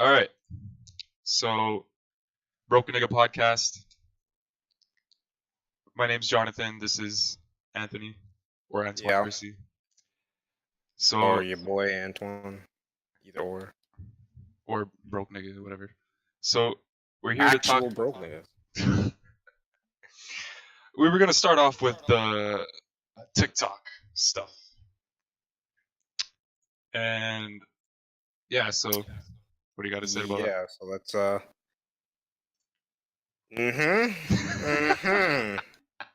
All right. So, Broken Nigga Podcast. My name's Jonathan. This is Anthony or Antoine Yeah. Chrissy. So, Or your boy Antoine. Either or Broke Nigga, whatever. So, we're here to Actual talk. broke niggas. We were gonna start off with the TikTok stuff, and yeah. So, what do you got to say about that? Yeah, so let's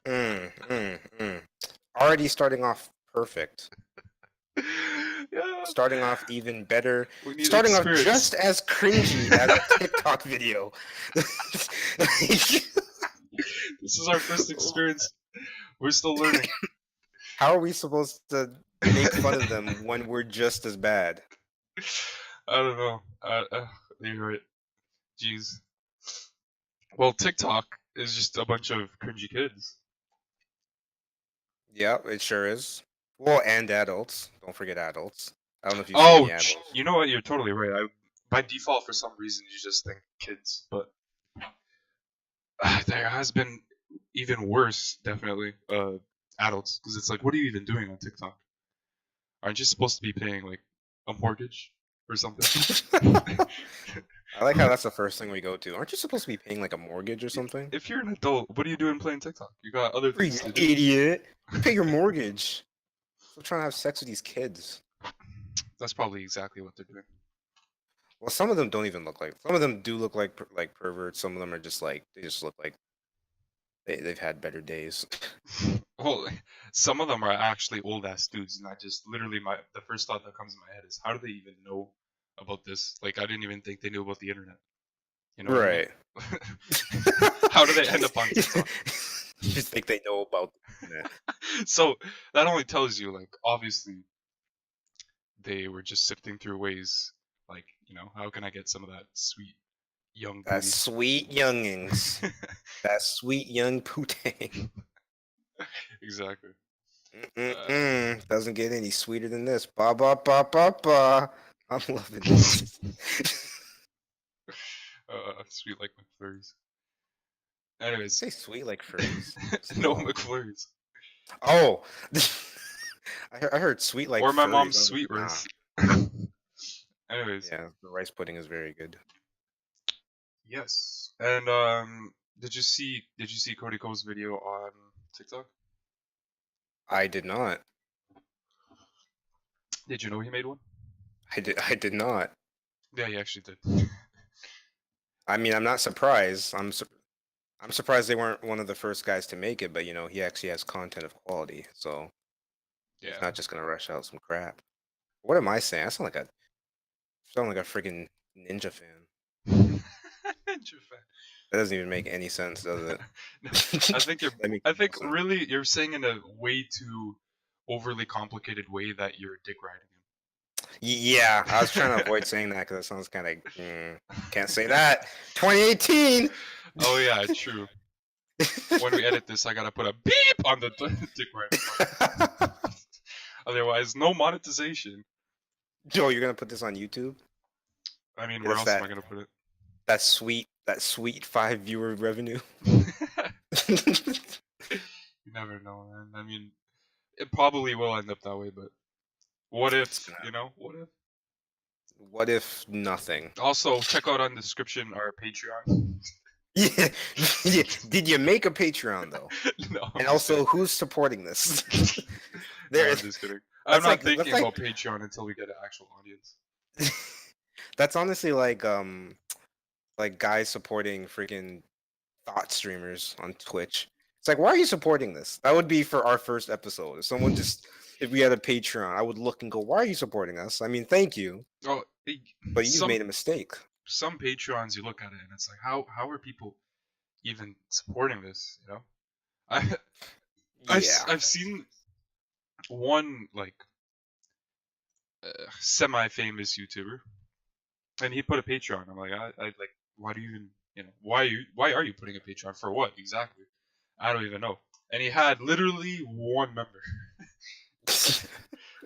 Mm-hmm. Already starting off perfect. Yeah. Starting off even better. We need Starting experience. off just as cringy as a TikTok video. This is our first experience. We're still learning. How are we supposed to make fun of them when we're just as bad? I don't know. You're right. Jeez. Well, TikTok is just a bunch of cringy kids. Yeah, it sure is. Well, and adults. Don't forget adults. I don't know if you've seen the adults. You know what? You're totally right. By default, for some reason, you just think kids, but there has been even worse, definitely, adults. Because it's like, what are you even doing on TikTok? Aren't you supposed to be paying like a mortgage or something? I like how that's the first thing we go to. Aren't you supposed to be paying like a mortgage or something? If you're an adult, what are you doing playing TikTok? You got other You things to do. idiot! You pay your mortgage. Still trying to have sex with these kids. That's probably exactly what they're doing. Well, some of them don't even look like. Some of them do look like perverts. Some of them are just like they just look like they've had better days. Well, some of them are actually old ass dudes, and I just literally the first thought that comes in my head is, how do they even know about this? Like, I didn't even think they knew about the internet. You know? Right. What I mean? How do they end up on TikTok? You just think they know about the internet. So that only tells you, like, obviously, they were just sifting through ways, like, how can I get some of that sweet young booty? That sweet youngings. That sweet young poontang. Exactly. Doesn't get any sweeter than this. Ba ba ba ba ba. I'm loving this. Sweet like McFlurries. Anyways. Say sweet like furries. No McFlurries. Oh, I heard sweet like. Or my furries. mom's sweet rice. Anyways. Yeah, the rice pudding is very good. Yes, and did you see Cody Co's video on TikTok? I did not. Did you know he made one? I did not. Yeah, he actually did. I mean, I'm not surprised. I'm surprised they weren't one of the first guys to make it, but he actually has content of quality, so yeah, he's not just gonna rush out some crap. What am I saying? I sound like a freaking Ninja fan. Ninja fan. That doesn't even make any sense, does it? No, I think really you're saying in a way too overly complicated way that you're dick riding him. Yeah, I was trying to avoid saying that because it sounds kind of can't say that. 2018. Oh yeah, true. When we edit this, I gotta put a beep on the dick riding part. Otherwise, no monetization. Joe, you're gonna put this on YouTube? I mean, where else am I gonna put it? That sweet 5 viewer revenue. You never know, man. I mean, it probably will end up that way, but what if, what if? What if nothing? Also, check out on the description our Patreon. Yeah. Did you make a Patreon though? No. And also, who's supporting this? No, I'm just kidding. I'm not thinking about Patreon until we get an actual audience. That's honestly like guys supporting freaking thought streamers on Twitch. It's like, why are you supporting this? That would be for our first episode. If we had a Patreon, I would look and go, why are you supporting us? I mean, thank you. Oh, but you've made a mistake. Some Patreons, you look at it and it's like, how are people even supporting this? I've seen one like semi-famous YouTuber, and he put a Patreon. I'm like, I like, why do you even, why are you putting a Patreon for what exactly? I don't even know. And he had literally one member.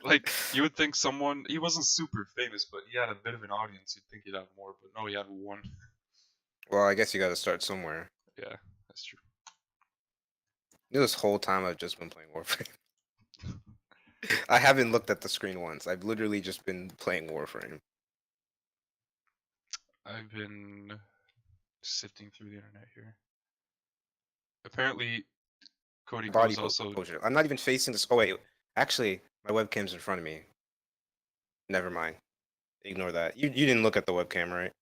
Like, you would think someone, he wasn't super famous, but he had a bit of an audience. You'd think he'd have more, but no, he had one. Well, I guess you got to start somewhere. Yeah, that's true. This whole time I've just been playing Warframe. I haven't looked at the screen once. I've literally just been playing Warframe. I've been sifting through the internet here. Apparently, Cody Body Co's also. composure. I'm not even facing this. Oh wait, actually, my webcam's in front of me. Never mind. Ignore that. You didn't look at the webcam, right?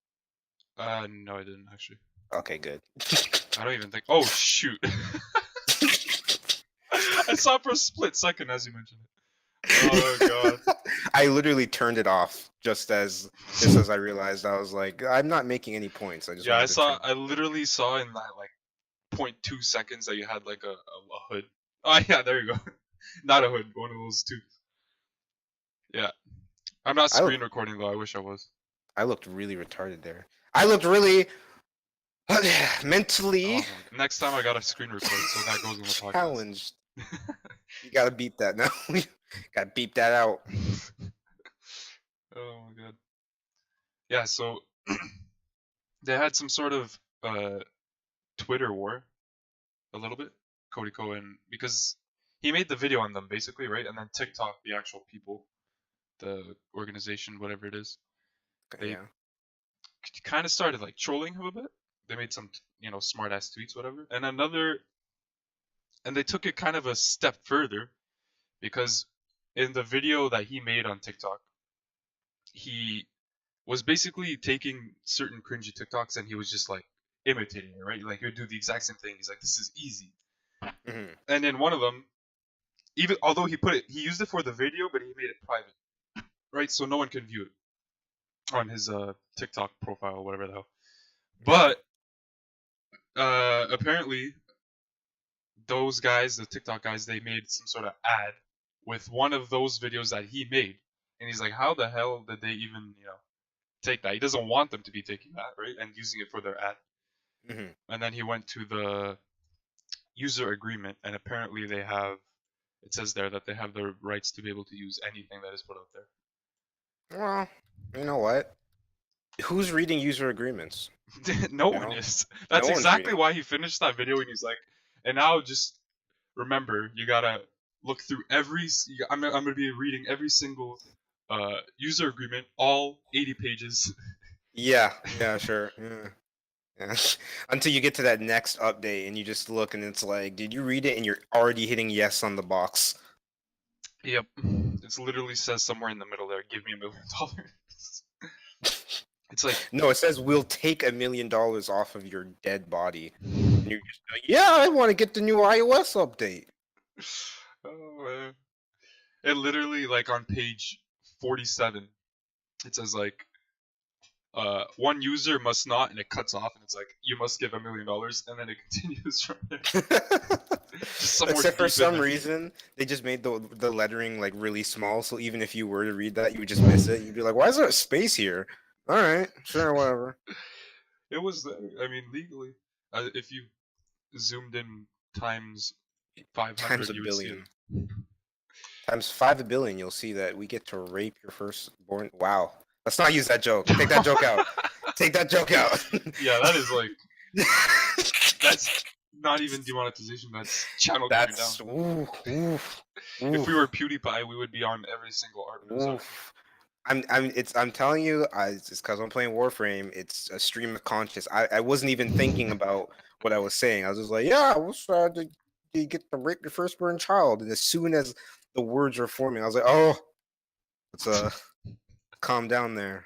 No, I didn't actually. Okay, good. I don't even think. Oh shoot! I saw it for a split second as you mentioned it. Oh god! I literally turned it off just as I realized. I was like, I'm not making any points. I just Yeah, I wanted to saw. turn- I literally saw in that like 0.2 seconds that you had like a hood. Oh yeah, there you go. Not a hood, one of those two. Yeah, I'm not I- screen recording though. I wish I was. I looked really retarded there. I looked really mentally Oh, next time I gotta screen record, so that goes on the podcast. challenged. You gotta beep that now. Gotta beep that out. Oh my god. Yeah, so they had some sort of Twitter war, a little bit, Cody Cohen, because he made the video on them basically, right? And then TikTok, the actual people, the organization, whatever it is, they Yeah. kind of started like trolling him a bit. They made some, smart ass tweets, whatever. And they took it kind of a step further because in the video that he made on TikTok, he was basically taking certain cringy TikToks and he was just like imitating it, right? Like he would do the exact same thing. He's like, "This is easy." Mhm. And in one of them, even although he used it for the video, but he made it private, right? So no one can view it on his TikTok profile or whatever the hell. But apparently, those guys, the TikTok guys, they made some sort of ad with one of those videos that he made, and he's like, "How the hell did they even, take that?" He doesn't want them to be taking that, right, and using it for their ad. Mhm. And then he went to the user agreement, and apparently they have. It says there that they have the rights to be able to use anything that is put out there. Well, you know what? Who's reading user agreements? No You one know? is. That's No one's exactly reading. why he finished that video, and he's like, and now just remember, you gotta look through I'm gonna be reading every single user agreement, all 80 pages. Yeah, sure. Yeah. Until you get to that next update and you just look and it's like, did you read it? And you're already hitting yes on the box. Yep. It literally says somewhere in the middle there, "Give me $1 million." It's like, No, it says we'll take $1 million off of your dead body. And you're just like, yeah, I want to get the new iOS update. oh man. It literally, like on page 47, it says like, one user must not, and it cuts off, and it's like, you must give $1 million, and then it continues from there. Just somewhere Except for deep in some there. reason, they just made the lettering like really small, so even if you were to read that, you would just miss it. You'd be like, why is there a space here? All right, sure, whatever. It was there. I mean, legally, if you zoomed in times 500, Times a you would see billion. it. Times 5 billion, you'll see that we get to rape your firstborn. Wow. Let's not use that joke. Take that joke out. Take that joke out. Yeah, that is like, that's not even demonetization. That's channel coming That's down. If we were PewDiePie, we would be on every single art news article. I'm telling you, it's because I'm playing Warframe. It's a stream of conscious. I wasn't even thinking about what I was saying. I was just like, yeah, I was to get to rape your firstborn child. And as soon as the words were forming, I was like, oh, let's calm down there.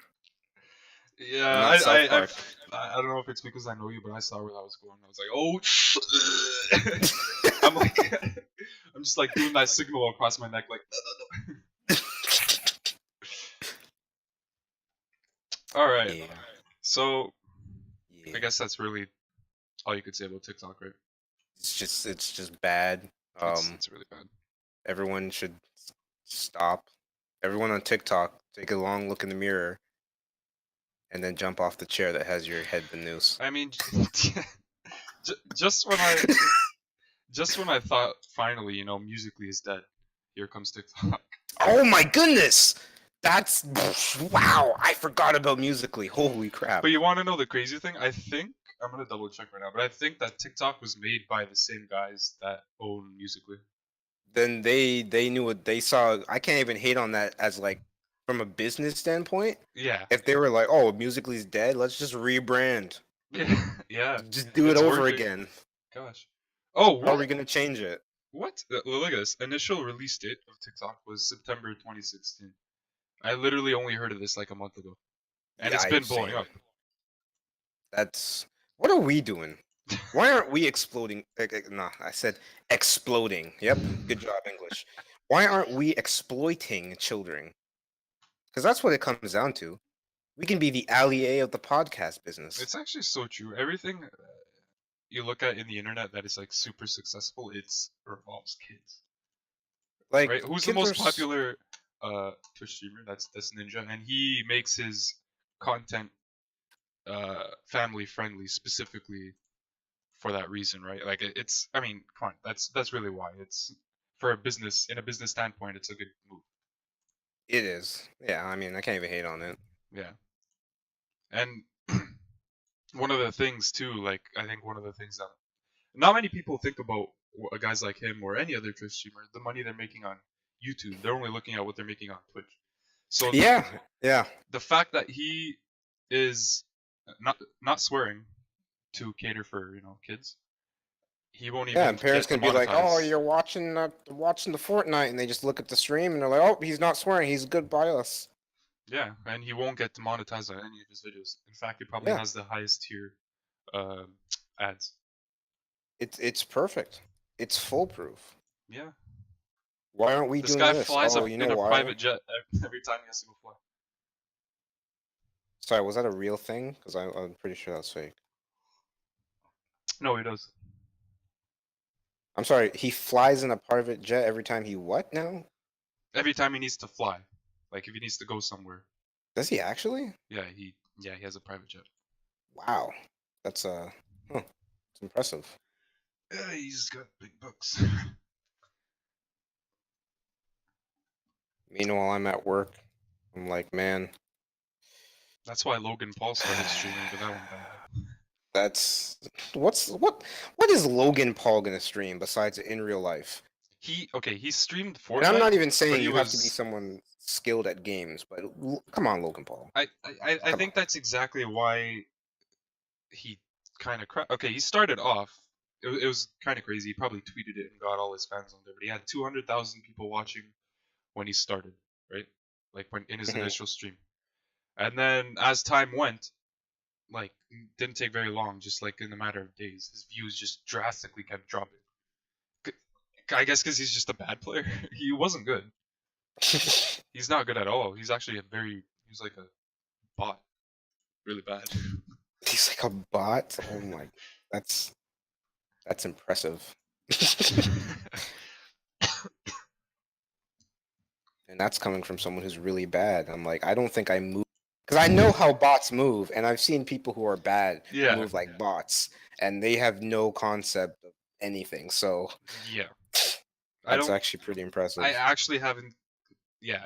Yeah, I'm not South Park. I don't know if it's because I know you, but I saw where that was going. I was like, oh, I'm like, I'm just like doing that signal across my neck, like. All right. Yeah. So Yeah. I guess that's really all you could say about TikTok, right? It's just bad. It's really bad. Everyone should stop. Everyone on TikTok, take a long look in the mirror, and then jump off the chair that has your head the noose. I mean, just when I thought finally, Musically is dead, Here Comes TikTok. Oh my goodness! That's wow! I forgot about Musically. Holy crap! But you want to know the crazy thing? I think I'm gonna double check right now, but I think that TikTok was made by the same guys that own Musically. Then they knew what they saw. I can't even hate on that as like from a business standpoint. Yeah. If they were like, "Oh, Musically's dead. Let's just rebrand. Yeah. Yeah. Just do it It's over working. again." Gosh. Oh, How are we what? gonna change it? What? Look at this. Initial release date of TikTok was September 2016. I literally only heard of this like a month ago, and it's Yeah, been blowing same. up. That's what are we doing? Why aren't we exploding? Nah, I said exploding. Yep, good job, English. Why aren't we exploiting children? Because that's what it comes down to. We can be the allié of the podcast business. It's actually so true. Everything you look at in the internet that is like super successful, it's revolves kids. Like, Right? Who's the kids most are popular Twitch streamer? That's Ninja, and he makes his content family friendly specifically for that reason, right? Like it's, I mean, come on, that's really why. It's for a business, in a business standpoint, it's a good move. It is. Yeah, I mean, I can't even hate on it. Yeah. And one of the things too, like I think one of the things that not many people think about guys like him or any other Twitch streamer, the money they're making on YouTube. They're only looking at what they're making on Twitch. So Yeah, yeah. the fact that he is not swearing to cater for kids, he won't Yeah, even and parents get can be like, "Oh, demonetized. you're watching the Fortnite," and they just look at the stream and they're like, "Oh, he's not swearing. He's good by us." Yeah, and he won't get demonetized on any of his videos. In fact, he probably Yeah, has the highest tier uh, ads. it's perfect. It's foolproof. Yeah, Why aren't we this doing guy this? flies Oh, you know in a why? private jet every time he has to go fly. Sorry, was that a real thing? Because I'm pretty sure that's fake. No, he does. I'm sorry, he flies in a private jet every time he what now? Every time he needs to fly, like if he needs to go somewhere. Does he actually? He has a private jet. Wow, that's it's impressive. Yeah, he's got big bucks. Meanwhile, I'm at work. I'm like, man, That's why Logan Paul started streaming, but that one died. that's what is Logan Paul gonna stream besides in real life? He streamed And I'm Fortnite, not even but saying he you have to be was. someone skilled at games, but come on, Logan Paul. I Come think that's exactly why he kind of okay. He started off. It was kind of crazy. He probably tweeted it and got all his fans on there, but he had 200,000 people watching when he started, right? Like when in his on. initial stream, and then as time went, like didn't take very long, just like in a matter of days, his views just drastically kept dropping. I guess because he's just a bad player. He wasn't good. He's not good at all. He's actually he's like a bot, really bad. He's like a bot. Oh my, that's impressive. And that's coming from someone who's really bad. I'm like, I don't think I move because I know how bots move, and I've seen people who are bad Yeah, move like bots, and they have no concept of anything. So yeah. that's actually pretty impressive. I actually haven't. Yeah,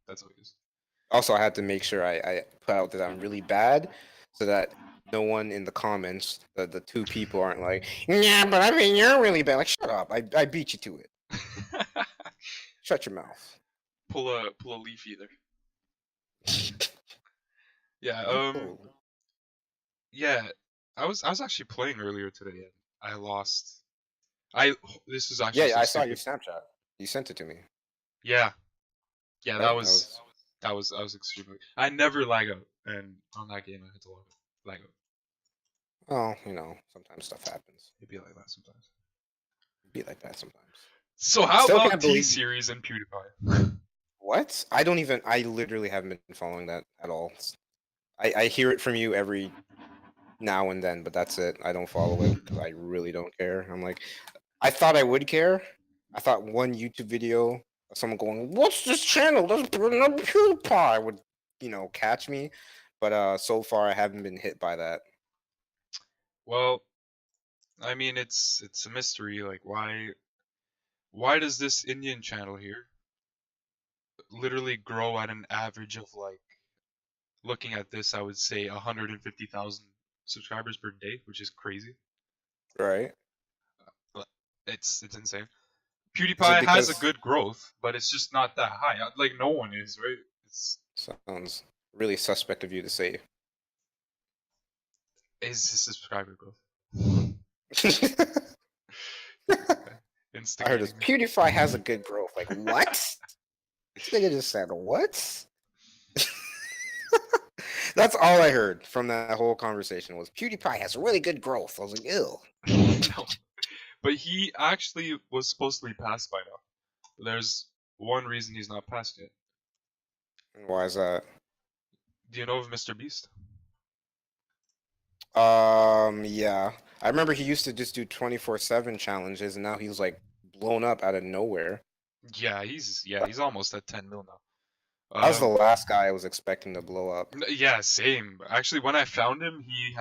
that's what he is. Also, I had to make sure I put out that I'm really bad, so that no one in the comments, the two people aren't like, yeah, but I mean you're really bad. Like, shut up! I beat you to it. Shut your mouth. pull a leaf either. Yeah. Oh. Yeah. I was actually playing earlier today and I lost. I This is actually Yeah, so I saw your stupid. Snapchat. You sent it to me. Yeah. Yeah. Right? That was extremely. I never lag out, and on that game I had to lag out. Oh, sometimes stuff happens. It'd be like that sometimes. Be like that sometimes. So how Still about can't T believe Series and PewDiePie? what? I literally haven't been following that at all. I hear it from you every now and then, but that's it. I don't follow it because I really don't care. I'm like, I thought I would care. I thought one YouTube video of someone going, "What's this channel? Let's bring up PewDiePie," would, catch me. But so far I haven't been hit by that. Well, I mean it's a mystery. Like why? why does this Indian channel here literally grow at an average of like, looking at this, I would say 150,000 subscribers per day, which is crazy. Right. But it's insane. Is it PewDiePie has a because good growth, but it's just not that high. Like no one is, right? It's sounds really suspect of you to say? his subscriber growth. I heard this. Instigating me. PewDiePie has a good growth. Like what? This nigga just said what? That's all I heard from that whole conversation was PewDiePie has really good growth. I was like, ew. No. But he actually was supposed to be passed by now. There's one reason he's not passed yet. Why is that? Do you know of Mr. Beast? Yeah. I remember he used to just do 24/7 challenges, and now he's like blown up out of nowhere. Yeah, he's almost at 10 mil now. That was the last guy I was expecting to blow up. Yeah, same. Actually, when I found him, he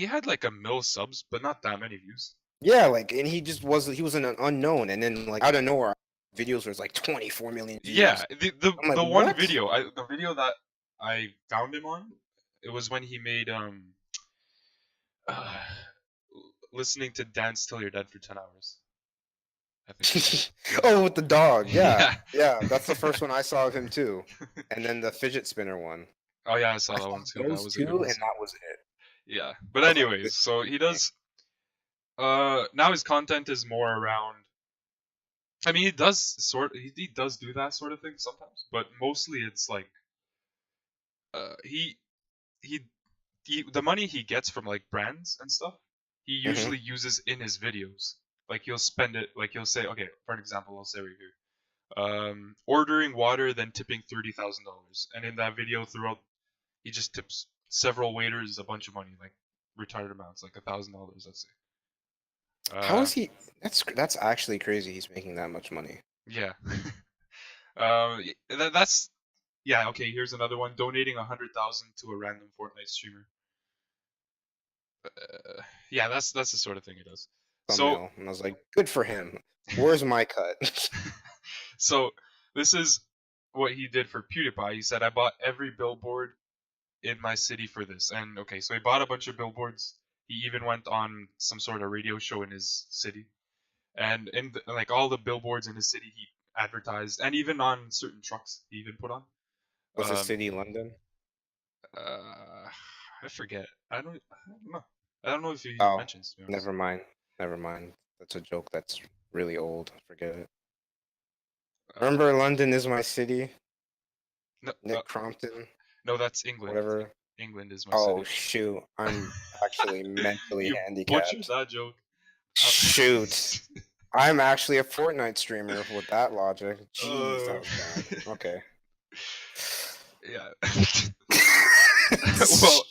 had like a mil subs, but not that many views. Yeah, like, and he was an unknown, and then like out of nowhere, videos was like 24 million views. Yeah, the I'm like, one what? video, the video that I found him on, it was when he made uh, listening to Dance Till You're Dead for 10 hours. I think. Oh, with the dog. Yeah. Yeah, that's the first one I saw of him too. And then the fidget spinner one. Oh yeah, I saw that one too. That Those was a two, good one. and that was it. Yeah, but anyways, so he does. Now his content is more around. I mean, he does do that sort of thing sometimes, but mostly it's like, he the money he gets from like brands and stuff, he usually uses in his videos. Like he'll spend it, like he'll say, okay, for an example, I'll say right here, ordering water then tipping $30,000, and in that video throughout, he just tips several waiters a bunch of money, like retarded amounts, like $1,000, let's say. How is he? That's actually crazy. He's making that much money. Yeah. That's yeah. Okay, here's another one: donating 100,000 to a random Fortnite streamer. Yeah, that's the sort of thing he does. Thumbnail, and I was like, good for him. Where's my cut? So this is what he did for PewDiePie. He said, "I bought every billboard in my city for this." And okay, so he bought a bunch of billboards. He even went on some sort of radio show in his city, and like all the billboards in his city, he advertised, and even on certain trucks, he even put on. Was his city London? I forget. I don't know. I don't know if he mentions. Never mind. Never mind. That's a joke. That's really old. Forget it. Remember, London is my city. No, Nick Crompton. No, that's England. Whatever. England is my city. Oh shoot! I'm actually mentally you handicapped. Butchered that joke. Shoot! I'm actually a Fortnite streamer with that logic. Jeez, that was bad. Okay. Yeah. Well,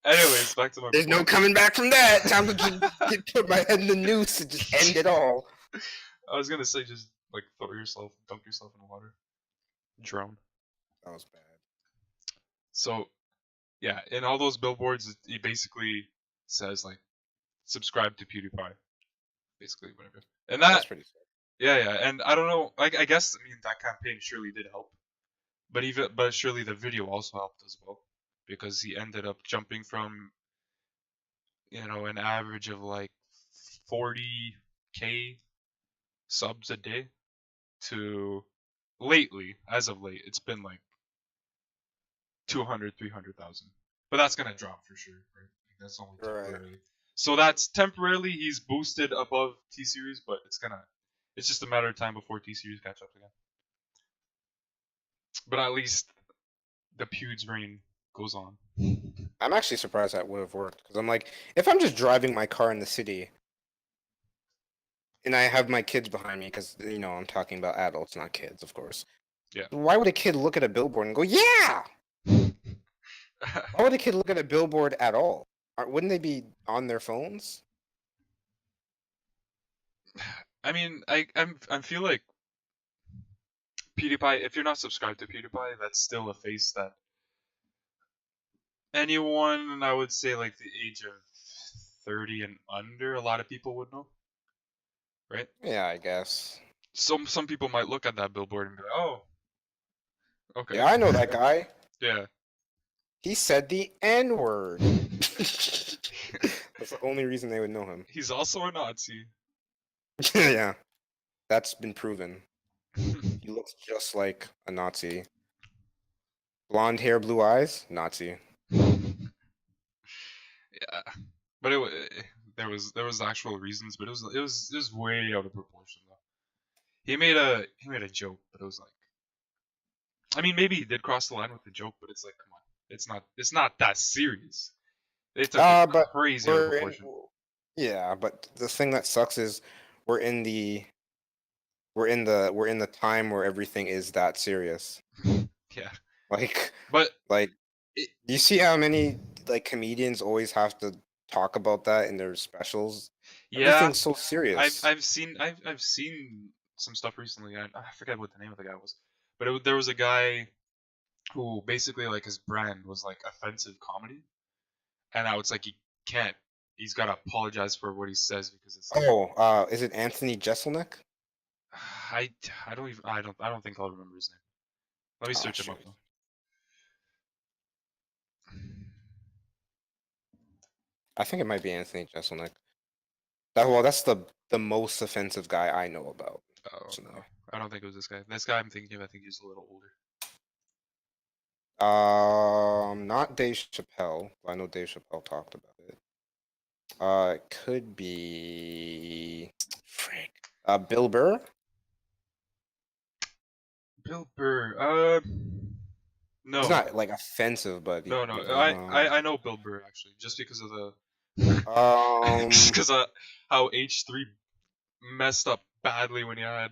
anyways, back to my. There's no coming back from that. Time to just put my head in the noose and just end it all. I was gonna say just like dunk yourself in the water, drown. That was bad. So, yeah, in all those billboards, he basically says like, subscribe to PewDiePie, basically whatever. And that's pretty sad. Yeah, and I don't know. I guess that campaign surely did help, but surely the video also helped as well, because he ended up jumping from an average of like 40K subs a day to as of late, it's been like 200, 300,000. But that's gonna drop for sure, right? Like, that's only temporarily. Right. So that's temporarily he's boosted above T Series, but it's just a matter of time before T Series catch up again. But at least the Pewds reign goes on. I'm actually surprised that would have worked, because I'm like, if I'm just driving my car in the city and I have my kids behind me, because I'm talking about adults, not kids, of course. Yeah. Why would a kid look at a billboard and go, yeah? Why would a kid look at a billboard at all? Wouldn't they be on their phones? I mean, I feel like PewDiePie, if you're not subscribed to PewDiePie, that's still a face that anyone, I would say like the age of 30 and under, a lot of people would know. right? Yeah, I guess. Some people might look at that billboard and be like, oh, okay. Yeah, I know that guy. Yeah. He said the N word. That's the only reason they would know him. He's also a Nazi. Yeah, that's been proven. He looks just like a Nazi. Blonde hair, blue eyes, Nazi. Yeah, but there was actual reasons, but it was way out of proportion though. He made a joke, but it was like, I mean, maybe he did cross the line with the joke, but it's like, come on, it's not that serious. They took it But crazy out of we're in. proportion. Yeah, but the thing that sucks is we're in the we're in the time where everything is that serious. Yeah, Like but like it, do you see how many like comedians always have to talk about that in their specials? yeah, Everything's so I've serious. I've seen I've seen some stuff recently. I forget what the name of the guy was, but there was a guy who basically like his brand was like offensive comedy, and now it's like he can't. He's gotta apologize for what he says because it's like Oh, is it Anthony Jeselnik? I I don't even I don't think I'll remember his name. Let me Oh search him up shoot. though. I think it might be Anthony Jeselnik. That's the most offensive guy I know about. Oh no, Personally. I don't think it was this guy. This guy I'm thinking of, I think he's a little older. Not Dave Chappelle. I know Dave Chappelle talked about it. It could be Frank. Bill Burr. Bill Burr. He's No, not like offensive, but no, no. I know Bill Burr actually, just because of the just um. because of how H3 messed up badly when he had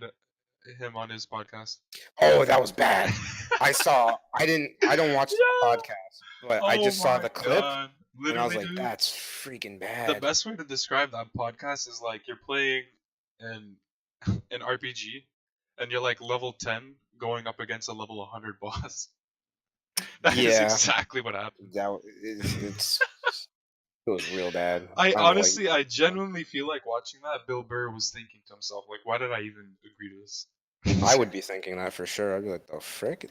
him on his podcast. Oh, that was bad. I saw. I didn't. I don't watch the Yeah. podcast, but I Oh just saw my the clip god. and I was Literally, like, dude. "That's freaking The bad." best way to describe that podcast is like you're playing an an RPG and you're like level 10 going up against a level 100 boss. That is Yeah, exactly what happened. it's it was real bad. I I don't know, like honestly, I genuinely feel like watching that Bill Burr was thinking to himself, like, why did I even agree to this? I would be thinking that for sure. I'd be like, "The frick."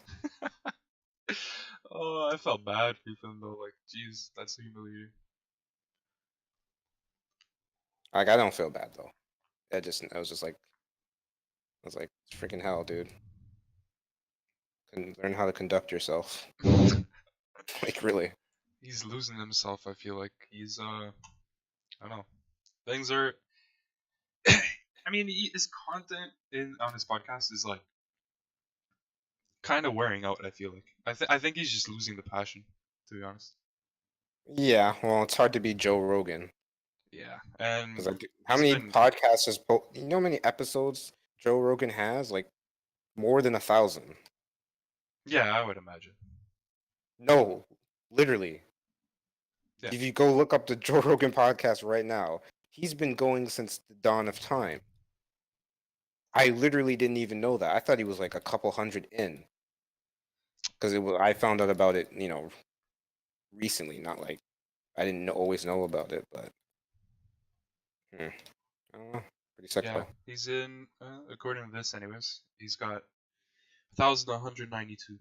Oh, I felt bad for him though. Like, jeez, that's humiliating. Like I don't feel bad though. I was just like, I was like, "It's freaking hell, dude. Can learn how to conduct yourself." Like really. He's losing himself. I feel like he's I don't know. Things are. I mean, his content on his podcast is like kind of wearing out. I feel like I think he's just losing the passion, to be honest. Yeah, well, it's hard to be Joe Rogan Yeah, and because like, how he's many been. podcasts is you know how many episodes Joe Rogan has? Like more than 1,000. Yeah, I would imagine. No, literally. Yeah, If you go look up the Joe Rogan podcast right now, he's been going since the dawn of time. I literally didn't even know that. I thought he was like a couple hundred in because I found out about it, recently, not like I didn't always know about it, but hmm, I don't know. Pretty sick yeah. though. He's in. According to this, anyways, he's got 1,192.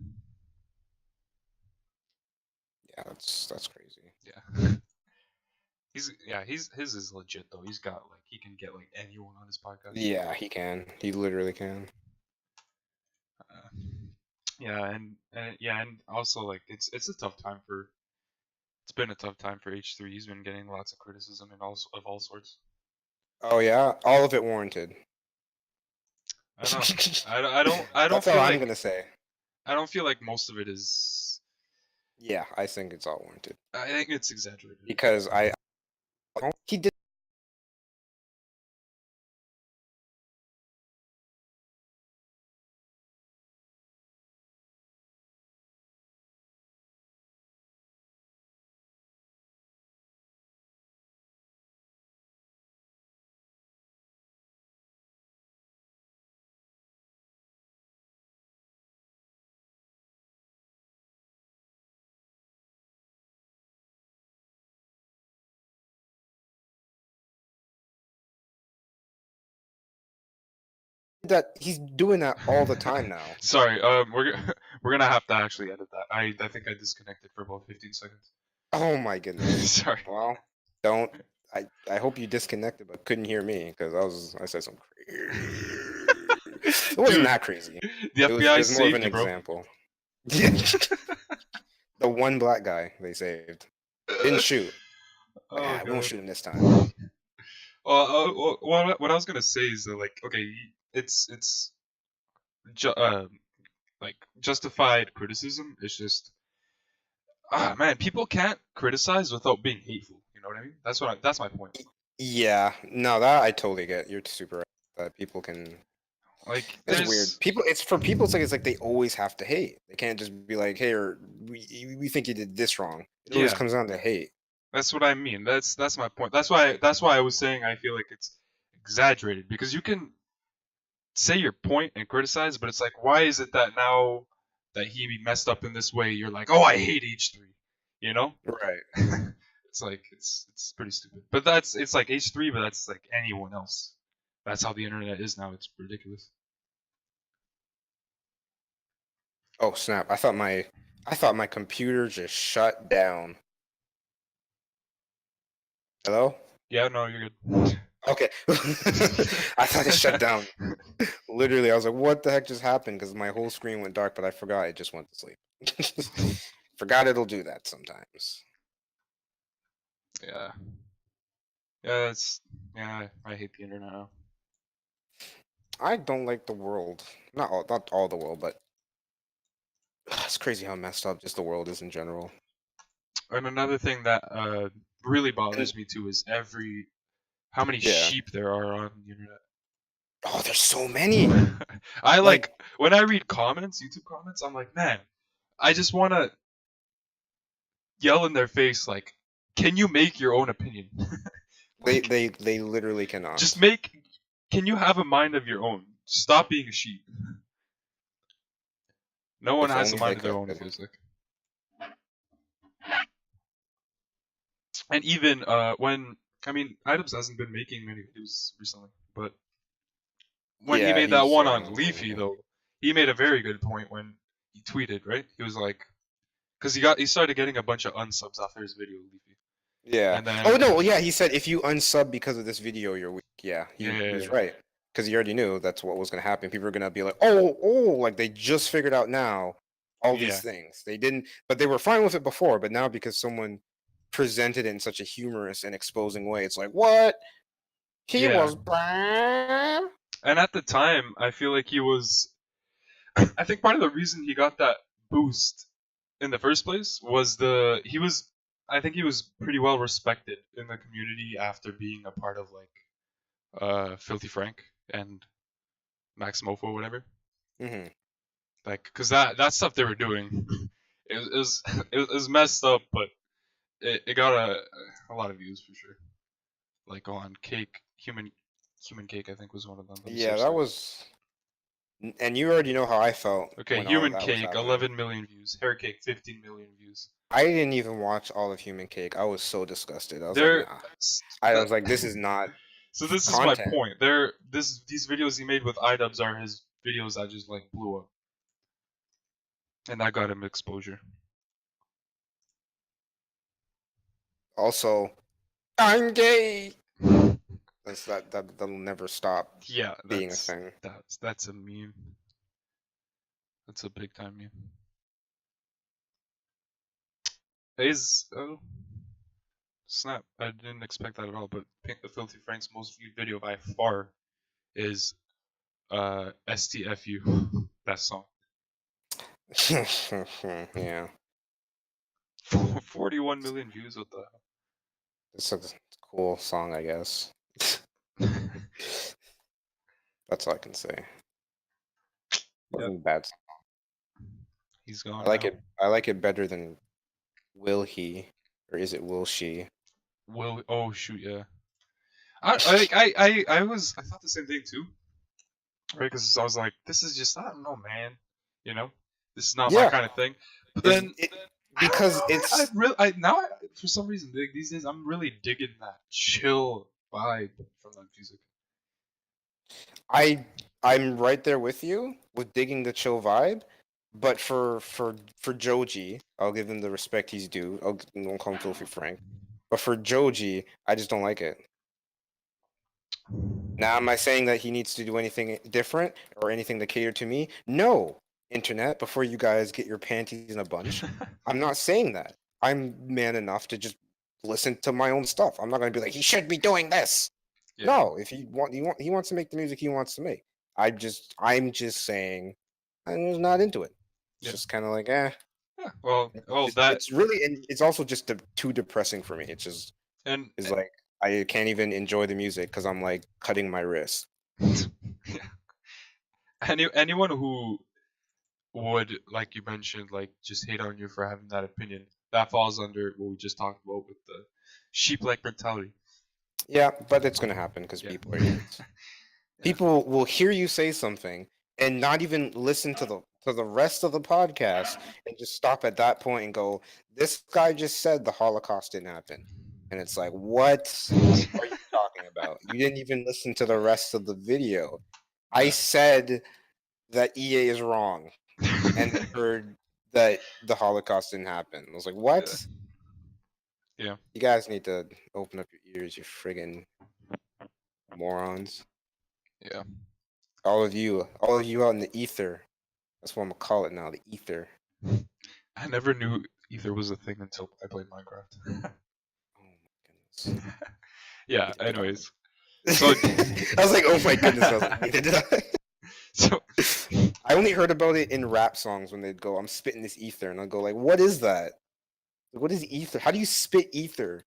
Yeah, that's crazy. Yeah. He's his is legit though. He's got like he can get like anyone on his podcast. Yeah, he can. He literally can. Uh, yeah, and yeah, and also like it's a tough time for it's been a tough time for H3. He's been getting lots of criticism and all sorts. Oh yeah, all of it warranted. I don't know. I don't That's all feel I'm like gonna say. most of it is. Yeah, I think it's all warranted I think it's exaggerated. because he did he's doing that all the time now. Sorry, we're gonna have to actually edit that. I think I disconnected for about 15 seconds. Oh my goodness. Sorry. Well, don't. I hope you disconnected, but couldn't hear me because I said some crazy. It wasn't Dude, that crazy. the It FBI was more of saved an you, bro. example. The one black guy they saved didn't shoot. Like, Oh we won't god. shoot him this time. Well, what I was gonna say is that, like, okay, it's ju- like justified criticism. It's just, man, people can't criticize without being hateful. You know what I mean? That's my point. Yeah, no, that I totally get. You're super right. That people can. Like, It's weird. People, it's for people. It's like they always have to hate. They can't just be like, "Hey, or we think you did this wrong." It always yeah, comes down to hate. that's what I mean. That's my point. That's why I was saying I feel like it's exaggerated, because you can say your point and criticize, but it's like, why is it that now that he messed up in this way, you're like, oh, I hate H3, you know? Right. It's like, it's pretty stupid. But it's like H3, but that's like anyone else. That's how the internet is now. It's ridiculous. Oh snap! I thought my computer just shut down. Hello? Yeah, no, you're good. Okay. I thought it shut down. Literally, I was like, "What the heck just happened?" Because my whole screen went dark, but I forgot it just went to sleep. Forgot it'll do that sometimes. Yeah. Yeah, I hate the internet now. I don't like the world. Not all the world, but it's crazy how messed up just the world is in general. And another thing that really bothers me too is how many sheep there are on the internet. Oh, there's so many. I like when I read comments, YouTube comments, I'm like, man, I just want to yell in their face, like, can you make your own opinion? Like, they literally cannot. Can you have a mind of your own? Stop being a sheep. No one has a mind of their own, it feels like. And even Idubbbz hasn't been making many videos recently, but when he made that one on Leafy, though, he made a very good point when he tweeted, right? He was like, because he started getting a bunch of unsubs after his video, Leafy. Yeah. And then, oh no, yeah, he said if you unsub because of this video, you're weak. Yeah, he was right. Because he already knew that's what was gonna happen. People were gonna be like, oh, like they just figured out now all these things. They didn't, but they were fine with it before. But now because someone presented it in such a humorous and exposing way, it's like, what? He was bad. And at the time, I feel like he was. I think part of the reason he got that boost in the first place was I think he was pretty well respected in the community after being a part of like Filthy Frank and Max Mofo or whatever. Mm-hmm. Like, cause that stuff they were doing, it was messed up, but it got a lot of views for sure. Like on Human Cake, I think was one of them. Yeah, that was. And you already know how I felt. Okay, Human Cake, 11 million views. Hair Cake, 15 million views. I didn't even watch all of Human Cake. I was so disgusted. I was like, nah. I was like, this is not. So this content. Is my point. These videos he made with Idubbbz are his videos that just like blew up, and that got him exposure. Also, I'm gay. That'll never stop. Yeah, being a thing. That's a meme. That's a big time meme. Snap! I didn't expect that at all. But Filthy Frank's most viewed video by far is STFU. That song. Yeah. 41 million views. What the hell? It's a cool song, I guess. That's all I can say. Wasn't a bad song. He's gone. I like it better than Will He, or is it Will She? Oh shoot, yeah. I thought the same thing too. Right, because I was like, this is just, I don't know, man. You know, this is not my kind of thing. But then because for some reason these days I'm really digging that chill vibe from that music. I'm right there with you with digging the chill vibe, but for Joji, I'll give him the respect he's due. I'll call him Filthy Frank. But for Joji, I just don't like it. Now, am I saying that he needs to do anything different or anything to cater to me? No, internet, before you guys get your panties in a bunch. I'm not saying that. I'm man enough to just listen to my own stuff. I'm not going to be like, he should be doing this. Yeah. No, if he wants to make the music he wants to make. I'm just saying I'm just not into it. It's Yeah. just kind of like, eh. Yeah. Well, that It's really, and it's also just too depressing for me. It's just and is like I can't even enjoy the music because I'm like cutting my wrist. yeah. Anyone who would, like you mentioned, like just hate on you for having that opinion, that falls under what we just talked about with the sheep-like mentality. Yeah, but it's gonna happen because Yeah. people are idiots. Yeah. People will hear you say something and not even listen to the rest of the podcast and just stop at that point and go, "This guy just said the Holocaust didn't happen," and it's like, "What are you talking about? You didn't even listen to the rest of the video." I Yeah. said that EA is wrong, and then heard that the Holocaust didn't happen. I was like, Yeah. "What? Yeah. You guys need to open up your ears, you friggin' morons." Yeah. All of you out in the ether. That's what I'm gonna call it now, the ether. I never knew ether was a thing until I played Minecraft. Oh my goodness. Yeah. Neither did I. Anyways, so I was like, oh my goodness, I was like, neither did I. so I only heard about it in rap songs when they'd go, I'm spitting this ether, and I'd go like, what is that? Like, what is ether? How do you spit ether?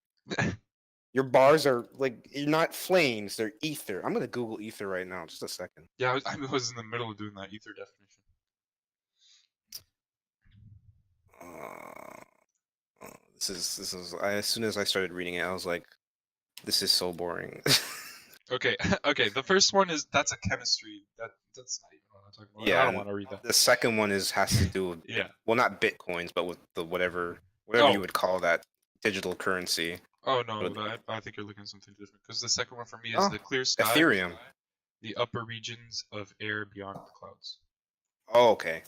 Your bars are like you're not flames, they're ether. I'm gonna Google ether right now, just a second. yeah, I was in the middle of doing that ether definition. This is as soon as I started reading it, I was like, this is so boring. Okay, okay. The first one is that's a chemistry. That's not even what I'm talking about. I Yeah, don't and want to read that. the second one has to do with Yeah. well, not bitcoins, but with the whatever you Oh. would call that digital currency. Oh no, With- I think you're looking at something different. Because the second one for me is Oh, the clear sky, Ethereum. the upper regions of air beyond the clouds. Oh, okay.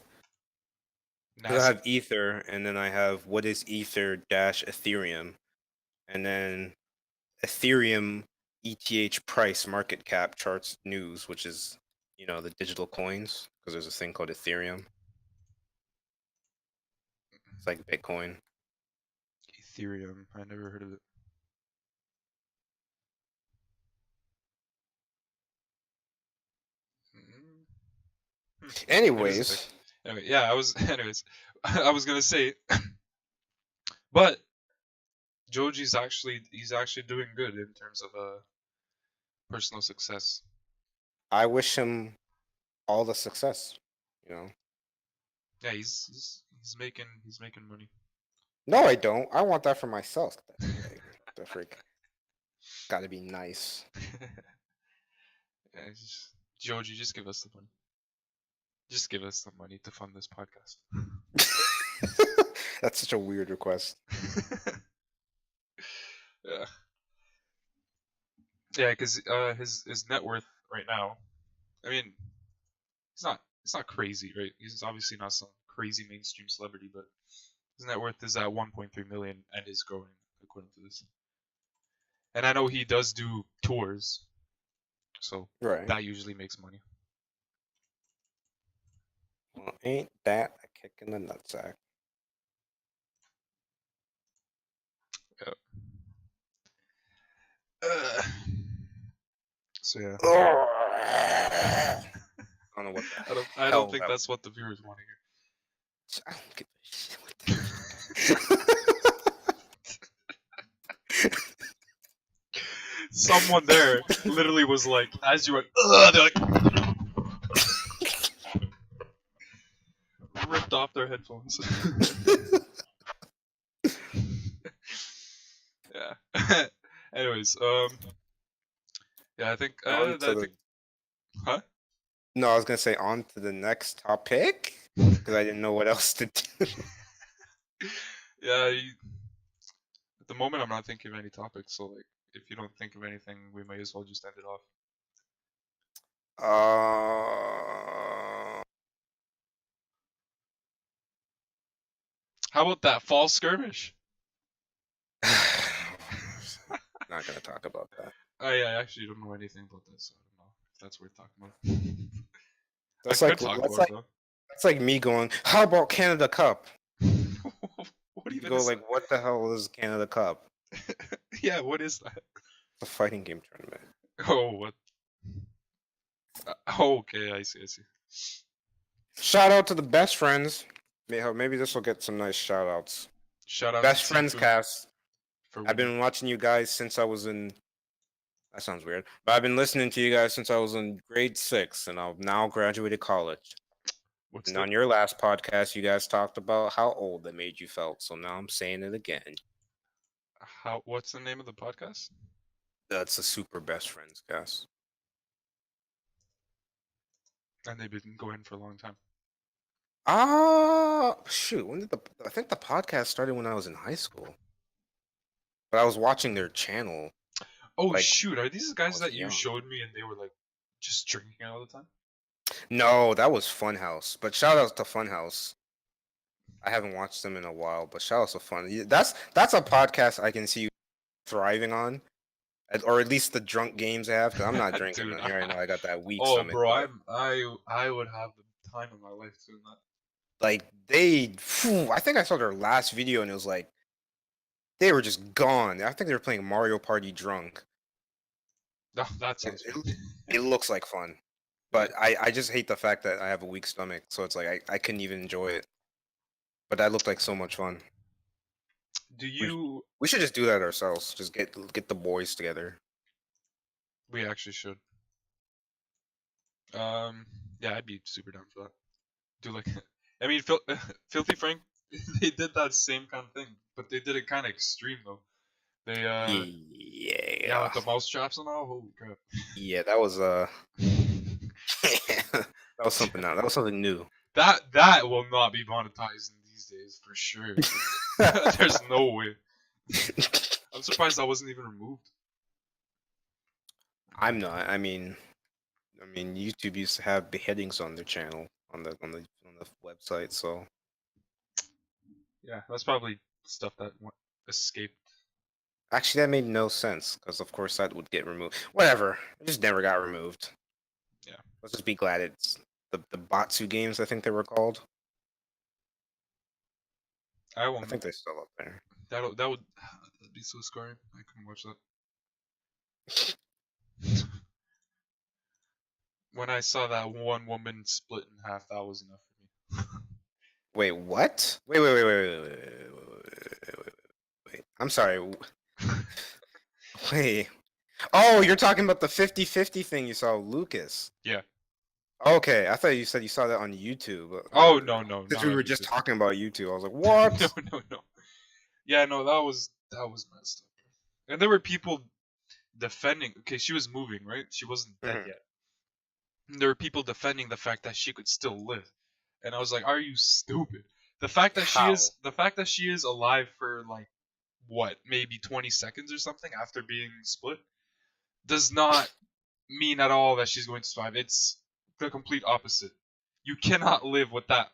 'Cause I NASA. have Ether, and then I have what is Ether dash Ethereum, and then Ethereum ETH price market cap charts news, which is the digital coins, because there's a thing called Ethereum. It's like Bitcoin. Ethereum. I never heard of it. Maybe it's a Anyways, thing. Anyway, yeah, I was. Anyways, I was gonna say, but Joji's he's actually doing good in terms of personal success. I wish him all the success. Yeah, he's making money. No, I don't. I want that for myself. The freak. Gotta be nice. Yeah, Joji, just give us the money. Just give us the money to fund this podcast. That's such a weird request. Yeah. Yeah, because his net worth right now, I mean, it's not crazy, right? He's obviously not some crazy mainstream celebrity, but his net worth is at 1.3 million and is growing according to this. And I know he does do tours, so Right. that usually makes money. Well, ain't that a kick in the nutsack? Uh, so yeah, I don't know what the I hell don't think that that's what the viewers want to hear. I don't give a shit what the Someone there literally was like, as you went, ugh, they're like, ripped off their headphones. Yeah. Anyways, yeah, I think, On to the- huh? No, I was gonna say on to the next topic because I didn't know what else to do. Yeah, at the moment I'm not thinking of any topics, so like, if you don't think of anything, we may as well just end it off. Uh, How about that fall skirmish? not gonna talk about that. I actually don't know anything about that, so I don't know if that's worth talking about. I That's could like talk that's about like it that's like me going, "How about Canada Cup?" though. What You even go is like, "What the hell is Canada Cup?" that? Yeah, what is that? It's a fighting game tournament. Oh, what? Oh, okay, I see. Shout out to the best friends. Maybe this will get some nice shout outs. Shout out to Best friends Tifu cast. for I've winning. been watching you guys since I was in. That sounds weird, but I've been listening to you guys since I was in grade 6, and I've now graduated college. What's And the on your last podcast, you guys talked about how old that made you felt. So now I'm saying it again. how? What's the name of the podcast? That's a super best friends cast. And they've been going for a long time. Shoot. I think the podcast started when I was in high school. But I was watching their channel. Oh Like, shoot, are these guys was that you young. showed me and they were like just drinking all the time? No, that was Funhouse. But shout out to Funhouse. I haven't watched them in a while, but shout out to Fun. That's a podcast I can see you thriving on. Or at least the drunk games I have, because I'm not drinking. Dude, You already know I got that weak oh stomach. bro, But I would have the time of my life doing that. like I think I saw their last video and it was like they were just gone. I think they were playing Mario Party drunk. No, that It, sounds it, fun. it looks like fun, but I just hate the fact that I have a weak stomach, so it's like I couldn't even enjoy it. But that looked like so much fun. Do you? We should just do that ourselves. Just get the boys together. We actually should. Yeah, I'd be super down for that. Do like, I mean, Filthy Frank, they did that same kind of thing, but they did it kind of extreme though. They yeah, with Yeah, the mouse traps and all. Holy crap. yeah, that was that was something now. That was something new. That will not be monetized in these days for sure. There's no way. I'm surprised that wasn't even removed. I'm not. I mean, YouTube used to have beheadings on their channel on the website, so Yeah, that's probably stuff that escaped. actually that made no sense because of course that would get removed. Whatever, it just never got removed. Yeah. Let's just be glad it's the Batsu games. I think they were called. I I won't. think they're still up there. That'd be so scarring. I couldn't watch that. When I saw that one woman split in half, that was enough for me. Wait, what? Wait. I'm sorry. Wait. Oh, you're talking about the 50-50 thing you saw with Lucas. Yeah. Okay, I thought you said you saw that on YouTube. Oh no. Because not we were on just YouTube. talking about YouTube. I was like, what? No. Yeah, no, that was messed up. And there were people defending. Okay, she was moving, right? She wasn't dead Mhm. yet. And there were people defending the fact that she could still live, and I was like, "Are you stupid?" The fact that How? she is alive for like what, maybe 20 seconds or something after being split, does not mean at all that she's going to survive. It's the complete opposite. You cannot live with that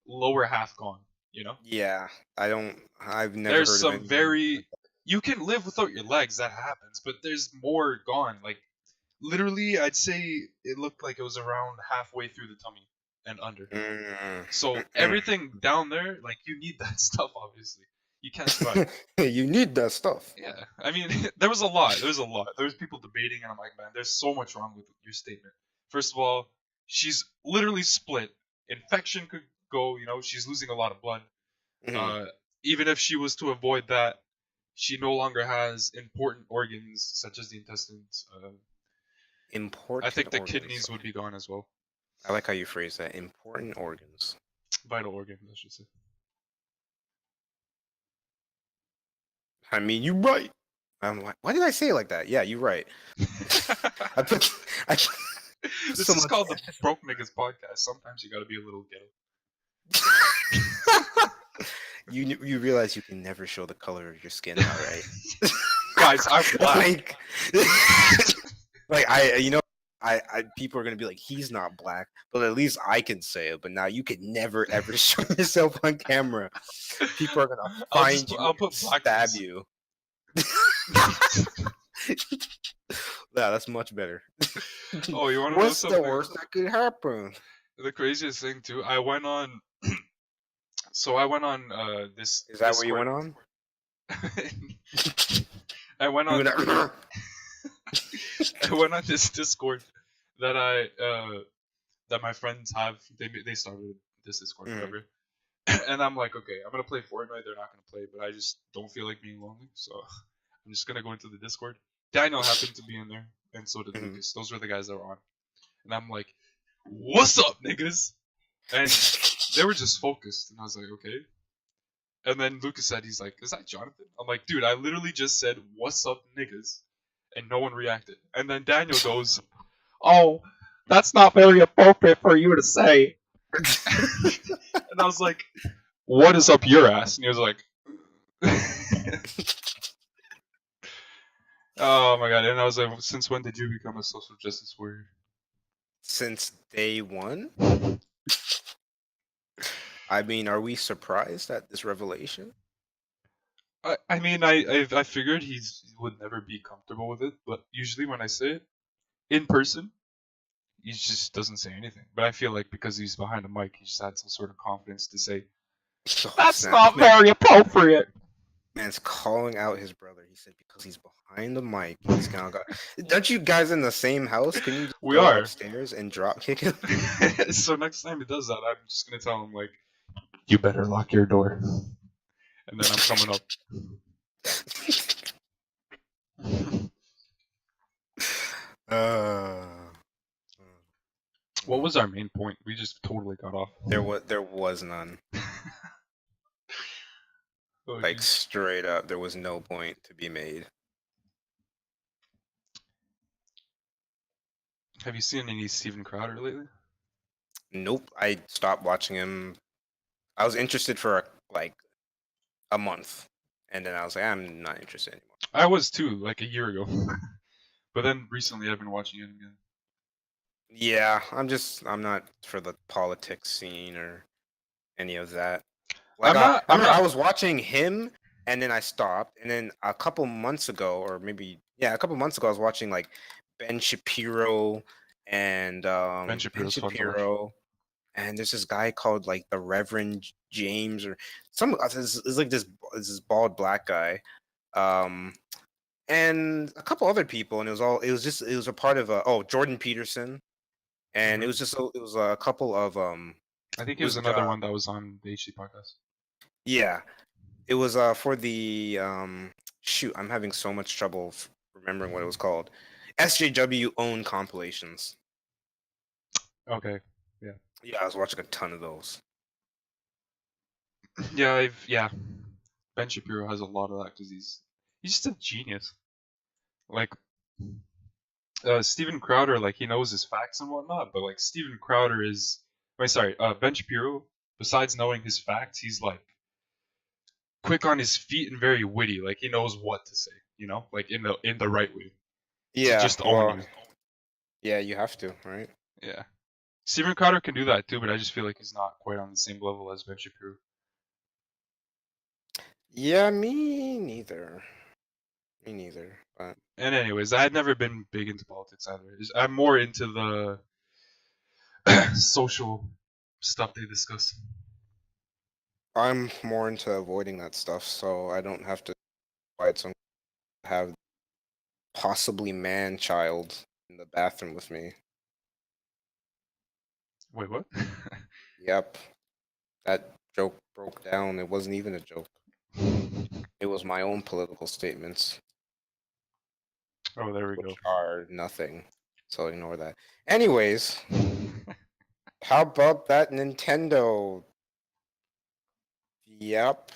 lower half gone. You know. Yeah, I've never There's heard of some anything very. like that. You can live without your legs. That happens, but there's more gone. Like literally, I'd say it looked like it was around halfway through the tummy and under. So everything down there, like you need that stuff. Obviously, you can't survive. You need that stuff. Yeah, I mean, there was a lot. There was people debating, and I'm like, man, there's so much wrong with your statement. First of all, she's literally split. Infection could go. You know, she's losing a lot of blood. Mhm. Even if she was to avoid that, she no longer has important organs such as the intestines. Important I think the organs. kidneys would be gone as well. I like how you phrase that. Important organs. Vital organs, I should say. I mean, you're right. I'm like, why did I say it like that? Yeah, you're right. I put. I, This so is much called the Broke Niggas Podcast. Sometimes you gotta be a little ghetto. You realize you can never show the color of your skin now, right? Guys, I'm black. like I people are gonna be like, he's not black, but at least I can say it. But now you can never ever show yourself on camera. People are gonna find you I'll and put stab blackface. you. Yeah, that's much better. Oh, you want to know What's the something? worst that could happen? The craziest thing too. I went on. So I went on this Is that what you Discord. went on? I went You on. went on- I went on this Discord that that my friends have. They started this Discord, Mhm. whatever. And I'm like, okay, I'm gonna play Fortnite. They're not gonna play, but I just don't feel like being lonely, so I'm just gonna go into the Discord. Daniel happened to be in there, and so did Mhm. Lucas. Those were the guys that were on. And I'm like, what's up, niggas? And they were just focused, and I was like, okay. And then Lucas said, he's like, is that Jonathan? I'm like, dude, I literally just said, what's up, niggas? And no one reacted. And then Daniel goes, oh, that's not very appropriate for you to say. And I was like, what is up your ass? And he was like, oh my god. And I was like, since when did you become a social justice warrior? Since day one. I mean, are we surprised at this revelation? I mean, I figured he would never be comfortable with it, but usually when I say it in person, he just doesn't say anything. But I feel like because he's behind a mic, he just had some sort of confidence to say, Oh, that's snap. not very appropriate. Man's calling out his brother. He said because he's behind the mic, he's gonna go. Don't you guys in the same house? Can you just We go are. upstairs and drop kick him? So next time he does that, I'm just gonna tell him like, you better lock your door. And then I'm coming up. What was our main point? We just totally got off. There was none. Oh, Like geez. straight up, there was no point to be made. Have you seen any Steven Crowder lately? Nope, I stopped watching him. I was interested for like a month, and then I was like, I'm not interested anymore. I was too, like a year ago. But then recently I've been watching it again. Yeah, I'm not for the politics scene or any of that. Like I was watching him and then I stopped, and then a couple months ago, or maybe a couple months ago, I was watching like Ben Shapiro and Ben Shapiro's fun to watch. and there's this guy called like the Reverend James or some it's like this bald black guy. And a couple other people, and it was a part of Jordan Peterson, and it was a couple of I think it was another one that was on the HD podcast. Yeah, it was for the shoot. I'm having so much trouble remembering what it was called. SJW owned compilations. Okay. Yeah, I was watching a ton of those. Yeah. Ben Shapiro has a lot of that because he's just a genius. Like Steven Crowder, like he knows his facts and whatnot, but like Steven Crowder is Ben Shapiro, besides knowing his facts, he's like quick on his feet and very witty. Like he knows what to say, like in the right way. Yeah, to just own you. Yeah, you have to, right? Yeah. Steven Crowder can do that too, but I just feel like he's not quite on the same level as Ben Shapiro. Yeah, me neither. But And anyways, I had never been big into politics either. I'm more into the social stuff they discuss. I'm more into avoiding that stuff, so I don't have to fight some have possibly man-child in the bathroom with me. Wait, what? Yep. That joke broke down. It wasn't even a joke. It was my own political statements. Oh, there we which go. are nothing. So ignore that. Anyways, how about that Nintendo? Yep.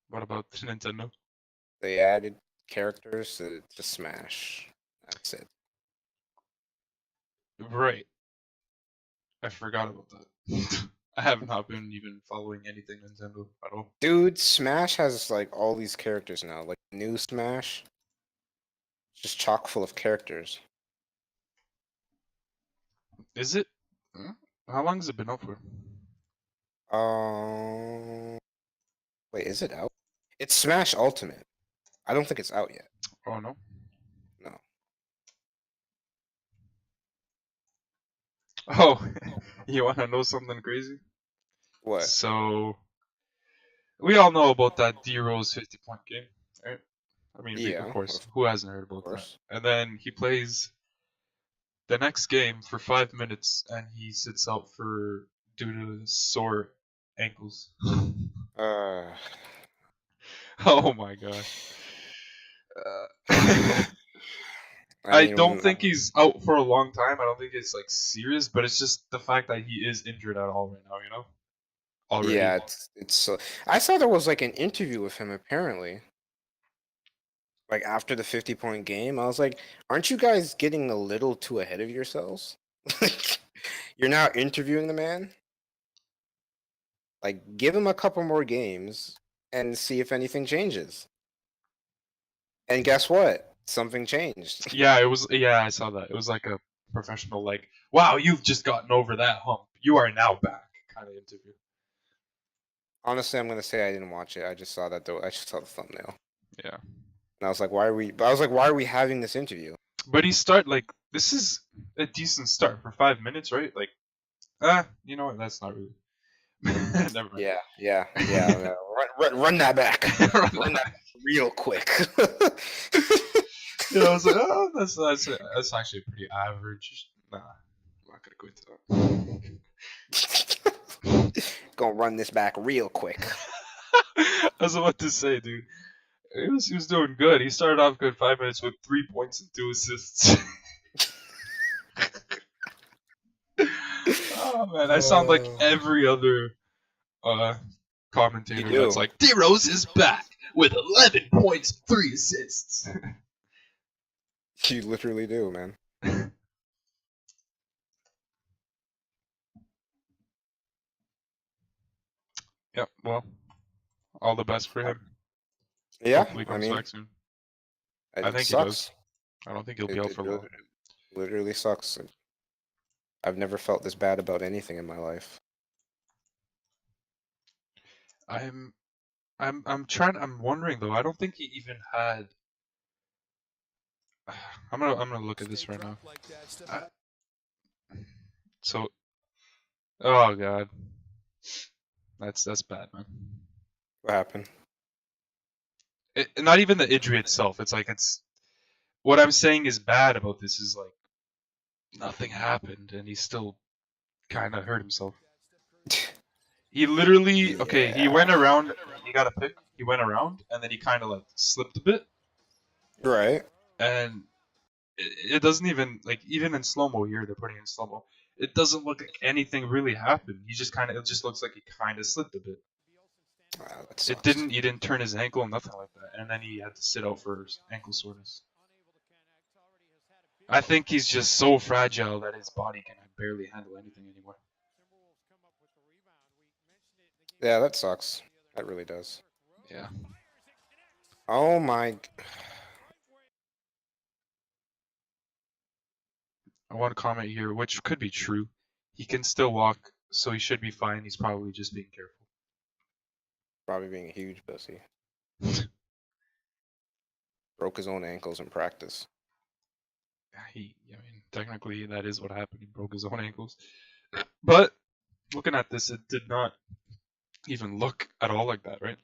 What about Nintendo? They added characters to Smash. That's it. Right. I forgot about that. I have not been even following anything Nintendo at all. Dude, Smash has like all these characters now. Like new Smash, just chock full of characters. Is it? How long has it been out for? Wait, is it out? It's Smash Ultimate. I don't think it's out yet. Oh no. No. Oh, you want to know something crazy? What? So we all know about that D Rose 50-point game, right? I mean, of Yeah, course, of who hasn't heard about that? course. And then he plays the next game for 5 minutes, and he sits out for due to sore ankles. Uh, Oh my gosh. I I mean, don't think he's out for a long time. I don't think it's like serious, but it's just the fact that he is injured at all right now, you know? Already. yeah, it's so. I saw there was like an interview with him apparently, like after the 50-point game. I was like, aren't you guys getting a little too ahead of yourselves? You're now interviewing the man. Like, give him a couple more games and see if anything changes. And guess what? Something changed. Yeah, it was. Yeah, I saw that. It was like a professional, like, wow, you've just gotten over that hump. You are now back kind of interview. Honestly, I'm gonna say I didn't watch it. I just saw that though. I just saw the thumbnail. Yeah. And I was like, why are we? But I was like, why are we having this interview? But this is a decent start for 5 minutes, right? Like, you know what? That's not really. Never mind. Yeah. Run that back. Run that back real quick. I was like, oh, that's actually pretty average. Nah, I'm not gonna go into that. Gonna run this back real quick. I was about to say, dude. He was doing good. He started off good 5 minutes with 3 points and 2 assists. Oh man, I sound like every other commentator that's like, D Rose is back with 11 points, 3 assists. You literally do, man. Yeah, well, all the best for him. Yeah, Hopefully he I comes mean, back soon. it I think he sucks. does. I don't think he'll be out for long. Literally sucks. I've never felt this bad about anything in my life. I'm wondering though. I don't think he even had. I'm gonna look at this right now. So, oh god, that's bad, man. What happened? Not even the injury itself. It's like it's what I'm saying is bad about this is like nothing happened and he still kind of hurt himself. He literally he went around. He got a pick. He went around and then he kind of like slipped a bit. Right. And it doesn't even like even in slow mo here they're putting in slow mo. It doesn't look like anything really happened. He just it just looks like he kind of slipped a bit. It didn't. He didn't turn his ankle, nothing like that, and then he had to sit out for ankle soreness. I think he's just so fragile that his body can barely handle anything anymore. Yeah, that sucks. That really does. Yeah. Oh my. I want to comment here, which could be true. He can still walk, so he should be fine. He's probably just being careful. Probably being a huge pussy. Broke his own ankles in practice. I mean, technically that is what happened. He broke his own ankles. But looking at this, it did not even look at all like that, right?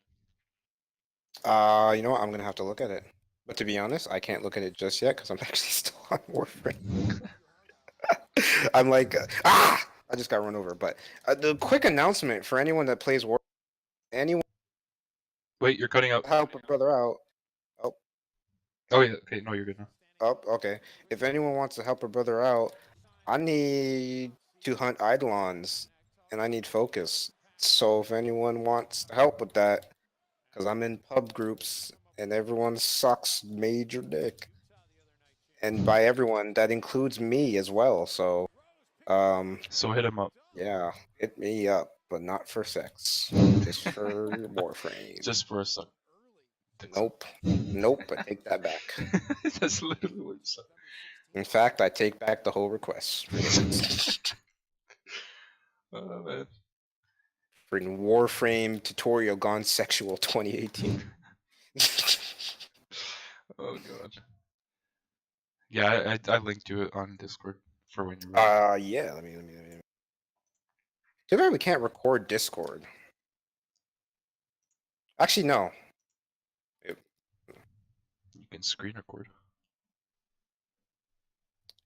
You know what? I'm gonna have to look at it. But to be honest, I can't look at it just yet because I'm actually still on Warframe. I'm like, I just got run over. But the quick announcement for anyone that plays War, anyone. Wait, you're cutting out. Help a brother out. Oh yeah, okay, no, you're good now. Oh, okay. If anyone wants to help a brother out, I need to hunt Eidolons, and I need focus. So if anyone wants help with that, because I'm in pub groups and everyone sucks major dick, and by everyone that includes me as well. So, so hit him up. Yeah, hit me up, but not for sex, just for Warframe. Just for a sec. Nope, I take that back. That's literally what you said. In fact, I take back the whole request. Oh man. Freaking Warframe tutorial gone sexual 2018. Oh god. Yeah, I linked to it on Discord for when you're ready. Yeah. Let me. Too bad we can't record Discord. Actually, no. It- You can screen record.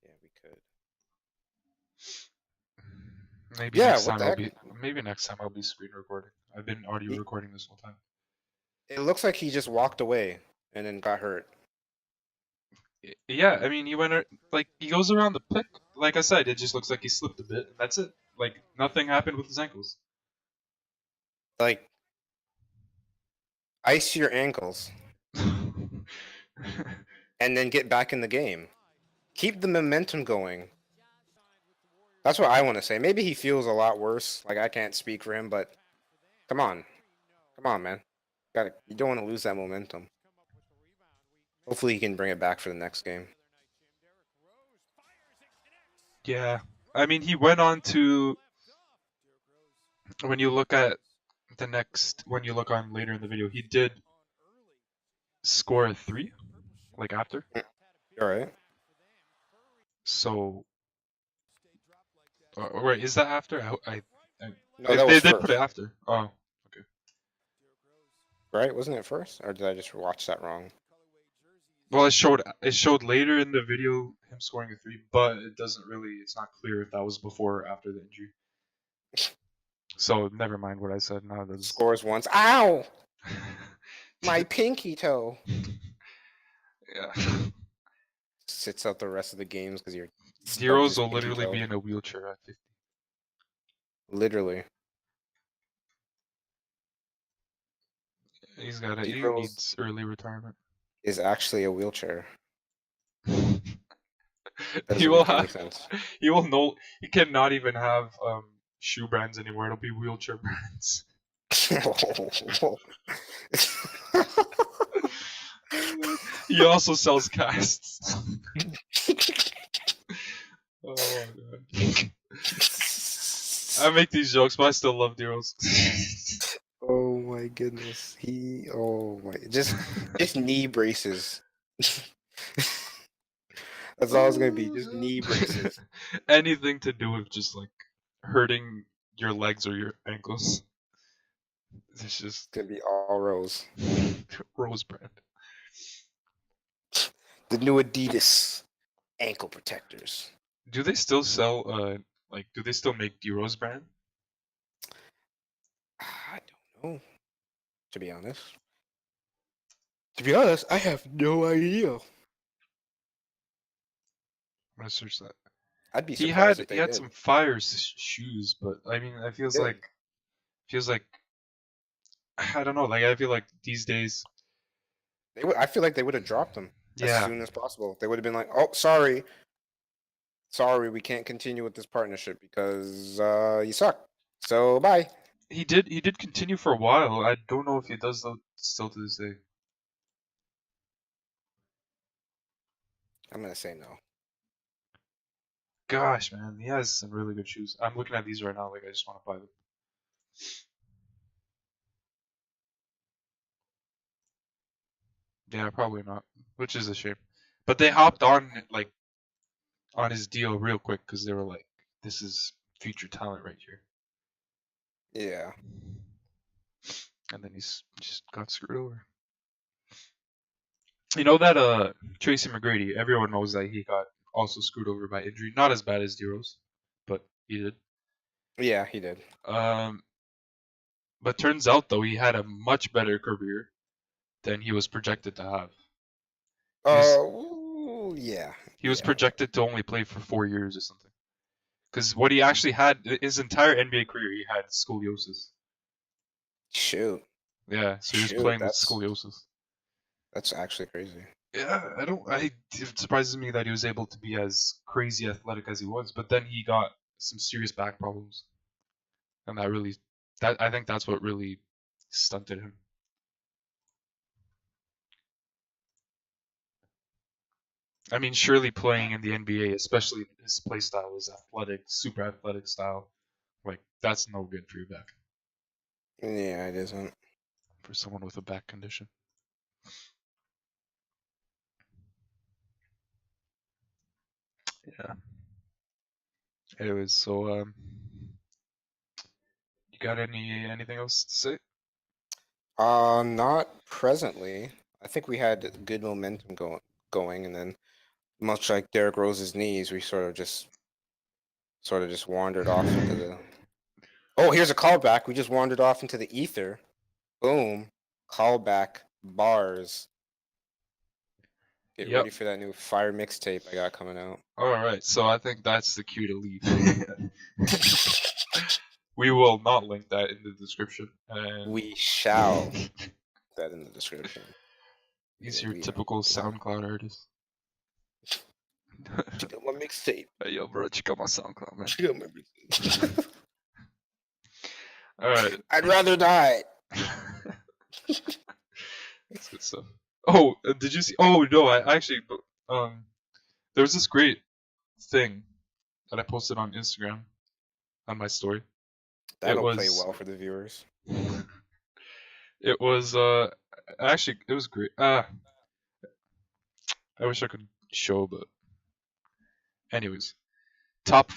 yeah, we could. Maybe Yeah. next What time the I'll heck? be maybe next time I'll be screen recording. I've been audio recording this whole time. It looks like he just walked away and then got hurt. Yeah, I mean he went like he goes around the pick. Like I said, it just looks like he slipped a bit. And that's it. Like nothing happened with his ankles. Like, ice your ankles and then get back in the game. Keep the momentum going. That's what I want to say. Maybe he feels a lot worse. Like, I can't speak for him, but come on. Come on, man. You don't want to lose that momentum. Hopefully he can bring it back for the next game. Yeah, I mean he went on to when you look at when you look on later in the video, he did score a 3, like after. All right. So, wait, is that after? No, If that they was did put first. it after. Oh, okay. Right? Wasn't it first? Or did I just watch that wrong? Well, it showed later in the video him scoring a 3, but it doesn't really. It's not clear if that was before or after the injury. So never mind what I said. Now that's Scores once. Ow! My pinky toe. Yeah. Sits out the rest of the games because you're Zeros will literally be in a wheelchair at 50. Literally. He needs early retirement. Is actually a wheelchair. That He doesn't will make any have. sense. He will know. He cannot even have shoe brands anymore. It'll be wheelchair brands. He also sells casts. Oh my god. I make these jokes, but I still love Deros. Oh my goodness. Just knee braces. That's all it's gonna be, just knee braces. Anything to do with just like hurting your legs or your ankles. It's just It's gonna be all rose. Rose brand. The new Adidas ankle protectors. Do they still sell do they still make the Rose brand? I don't know. To be honest. I have no idea. I'm gonna search that. I'd be surprised if they He had did. some fire shoes, but I mean, it feels like I don't know. Like I feel like these days, I feel like they would have dropped them as yeah, soon as possible. They would have been like, "Oh, sorry, we can't continue with this partnership because you suck. So bye." he did continue for a while. I don't know if he does though still to this day. I'm gonna say no. Gosh, man, he has some really good shoes. I'm looking at these right now. Like I just want to buy them. Yeah, probably not, which is a shame. But they hopped on his deal real quick because they were like, "This is future talent right here." Yeah. And then he's just got screwed over. You know that Tracy McGrady, everyone knows that he got also screwed over by injury. Not as bad as Deros, but he did. Yeah, he did. But turns out though he had a much better career than he was projected to have. Yeah. He was projected to only play for 4 years or something. Because what he actually had, his entire NBA career, he had scoliosis. Shoot. Yeah, so he was playing with scoliosis. That's actually crazy. Yeah, it surprises me that he was able to be as crazy athletic as he was, but then he got some serious back problems. And I think that's what really stunted him. I mean, surely playing in the NBA, especially his play style is athletic, super athletic style. Like that's no good for your back, Yeah, it isn't. for someone with a back condition. Yeah. Anyways, so you got anything else to say? Not presently. I think we had good momentum going, and then much like Derrick Rose's knees, we sort of just wandered off into the. Oh, here's a callback. We just wandered off into the ether. Boom. Callback bars. Get Yep. ready for that new fire mixtape I got coming out. All right. So I think that's the cue to leave. We will not link that in the description. And We shall put that in the description. he's Yeah, your we typical SoundCloud artist. check out my mixtape. Hey, yo, bro, check out my SoundCloud, man. Check out my mixtape. All right. I'd rather die. That's good stuff. Oh, did you see? Oh no, I actually there was this great thing that I posted on Instagram on my story. That'll play well for the viewers. It was actually it was great. I wish I could show, but anyways, top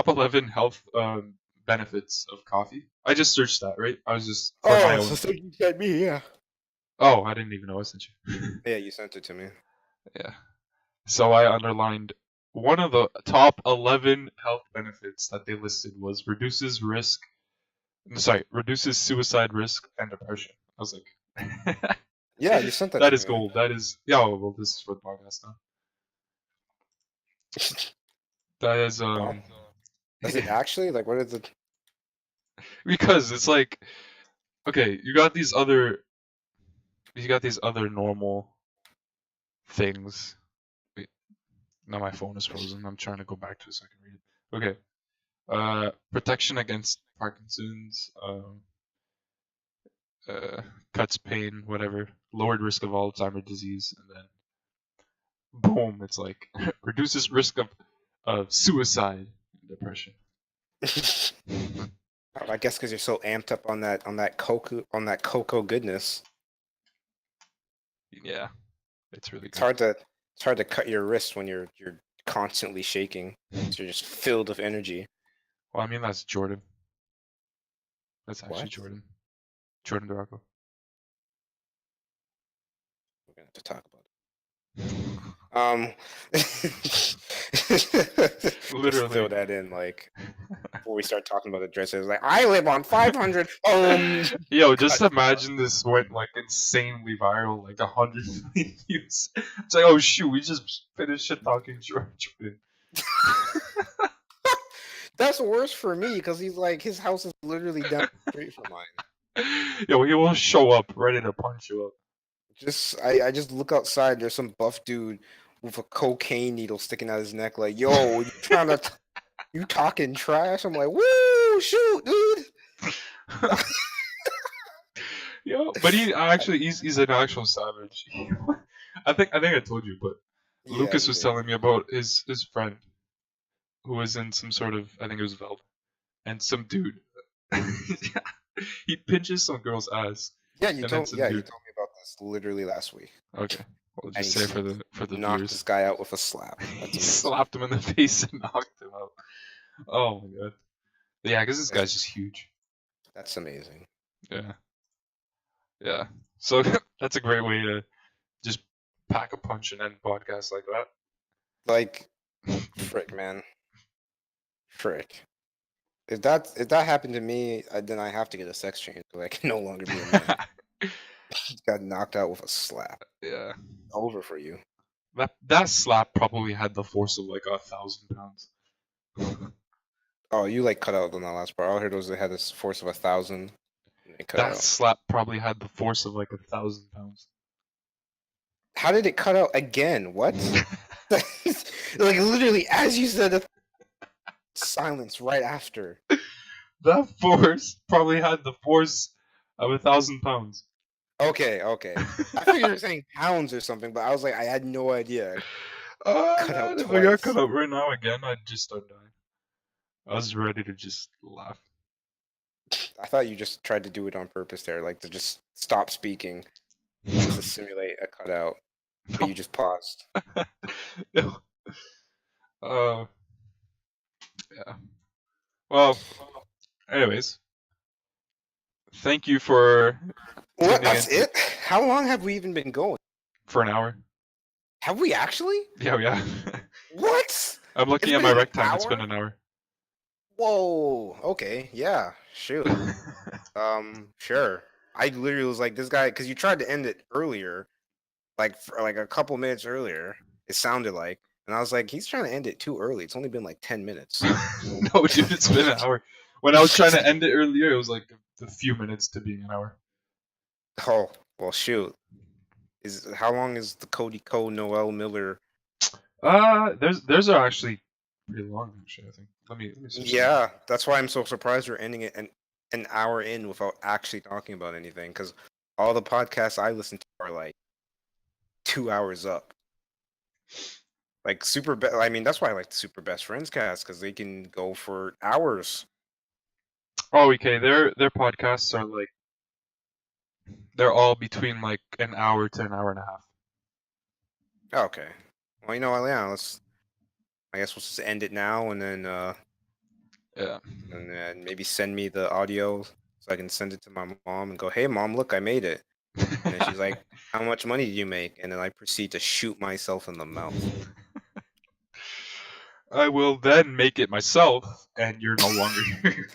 11 health benefits of coffee. I just searched that, right? I was just for my own. So you sent me, yeah. Oh, I didn't even know I sent you. Yeah, you sent it to me. Yeah. So I underlined one of the top 11 health benefits that they listed was reduces suicide risk and depression. I was like, yeah, you sent that. That to is me. gold. That is well. This is for the podcast now. That is Wow. Does it actually like what is it? Because it's like, okay, you got these other normal things. Wait, now my phone is frozen. I'm trying to go back to it so I can read it. Okay, protection against Parkinson's, cuts pain, whatever, lowered risk of Alzheimer's disease, and then boom, it's like reduces risk of suicide and depression. I guess because you're so amped up on that cocoa goodness. Yeah, it's really It's good. it's hard to cut your wrist when you're constantly shaking. So you're just filled with energy. Well, I mean that's Jordan. That's actually What? Jordan D'Arco. We're gonna have to talk about it. Literally. Throw that in like before we start talking about the dresses. Like I live on 500. Yo, just imagine this went like insanely viral, like 100 million views. It's like, oh shoot, we just finished shit talking Jordan. That's worse for me because he's like his house is literally down the street from mine. Yo, he will show up ready to punch you up. I just look outside. There's some buff dude with a cocaine needle sticking out his neck. Like, yo, you trying to you talking trash? I'm like, woo, shoot, dude. Yo, but he's an actual savage. I think I told you, but Yeah, Lucas you was did. telling me about his friend who was in some sort of, I think it was Veld, and some dude. He pinches some girl's ass. Yeah, you and told then me dude. about this literally last week. Okay, well And just he say for the knocked viewers. this guy out with a slap. That's He amazing. slapped him in the face and knocked him out. Oh my god. Yeah, because this guy's just huge. That's amazing. Yeah. Yeah. So that's a great way to just pack a punch and end podcast like that. Like, frick, man. Frick. If that happened to me, then I have to get a sex change. So I can no longer be a man. Got knocked out with a slap. Yeah. Over for you. That slap probably had the force of like 1,000 pounds. Oh, you like cut out on that last part. All I heard was they had this force of 1,000. That slap probably had the force of like 1,000 pounds. How did it cut out again? What? Like literally, as you said, silence right after. That force probably had the force of 1,000 pounds. Okay. I figured you were saying pounds or something, but I was like, I had no idea. Oh Cut man, out if I got twice. cut out right now again, I'd just start dying. I was ready to just laugh. I thought you just tried to do it on purpose there, like to just stop speaking, just to simulate a cutout, but you just paused. No. Uh, yeah. Well, anyways, thank you for What? tuning That's in it? How long have we even been going? for an hour. Have we actually? Yeah. What? I'm looking It's at been my an rec time. It's hour? been an hour. Whoa. Okay. Yeah. Shoot. Sure. I literally was like, this guy, because you tried to end it earlier, like for like a couple minutes earlier. It sounded like, and I was like, he's trying to end it too early. It's only been like 10 minutes. No, dude, it's been an hour. When I was trying to end it earlier, it was like a few minutes to being an hour. Oh, well, shoot. How long is the Cody Co Noel Miller? There's are actually pretty long. Actually, I think. Let me search. Yeah, that's why I'm so surprised we're ending it an hour in without actually talking about anything. Because all the podcasts I listen to are like 2 hours up. Like I mean, that's why I like the Super Best Friends cast, because they can go for hours. Oh, okay. Their podcasts are like they're all between like an hour to an hour and a half. Okay. Well, you know what? Yeah, I guess we'll just end it now, and then Yeah. and then maybe send me the audio so I can send it to my mom and go, "Hey, mom, look, I made it." And then she's like, "How much money did you make?" And then I proceed to shoot myself in the mouth. I will then make it myself, and you're no longer here.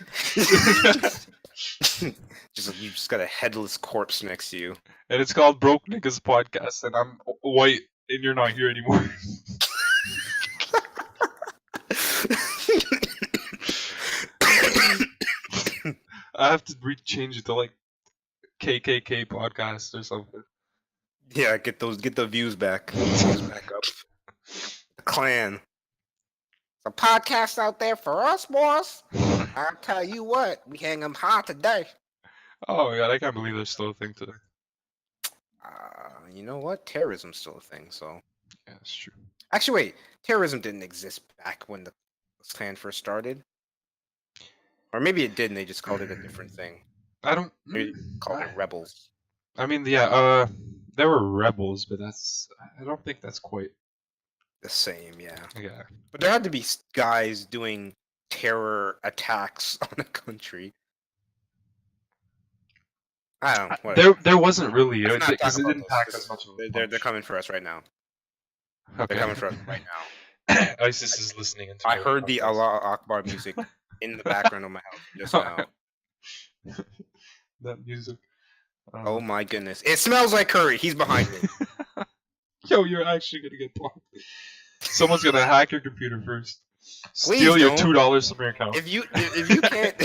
You just got a headless corpse next to you. And it's called Broke Niggas Podcast, and I'm white, and you're not here anymore. I have to change it to like KKK Podcast or something. Yeah, get the views back. Views back up. The clan. There's a podcast out there for us, boys. I'll tell you what, we hang them hot today. Oh my god, I can't believe there's still a thing today. You know what? Terrorism's still a thing, so. Yeah, that's true. Actually, wait. Terrorism didn't exist back when the clan first started. Or maybe it did and they just called it a different thing. I don't. Maybe called it rebels. I mean, yeah, there were rebels, but I don't think that's quite the same. Yeah. Yeah. But there had to be guys doing terror attacks on a country. I don't know. There wasn't really because it didn't pack as much. They're coming for us right now. Okay. They're coming for us right now. ISIS is listening. Into I heard the Allah Akbar music in the background of my house just now. That music. Oh my goodness! It smells like curry. He's behind me. Yo, you're actually gonna get blocked. Someone's gonna hack your computer first. Please Steal your don't. $2 from your account. If you can't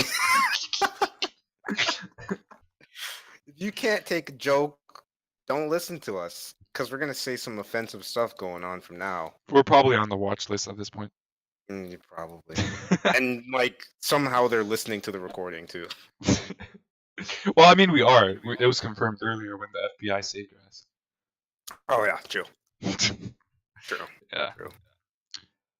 if you can't take a joke, don't listen to us, because we're gonna say some offensive stuff going on from now. We're probably on the watch list at this point. Probably. And like somehow they're listening to the recording too. Well, I mean, we are. It was confirmed earlier when the FBI saved your ass. Oh yeah, true. True. Yeah. True.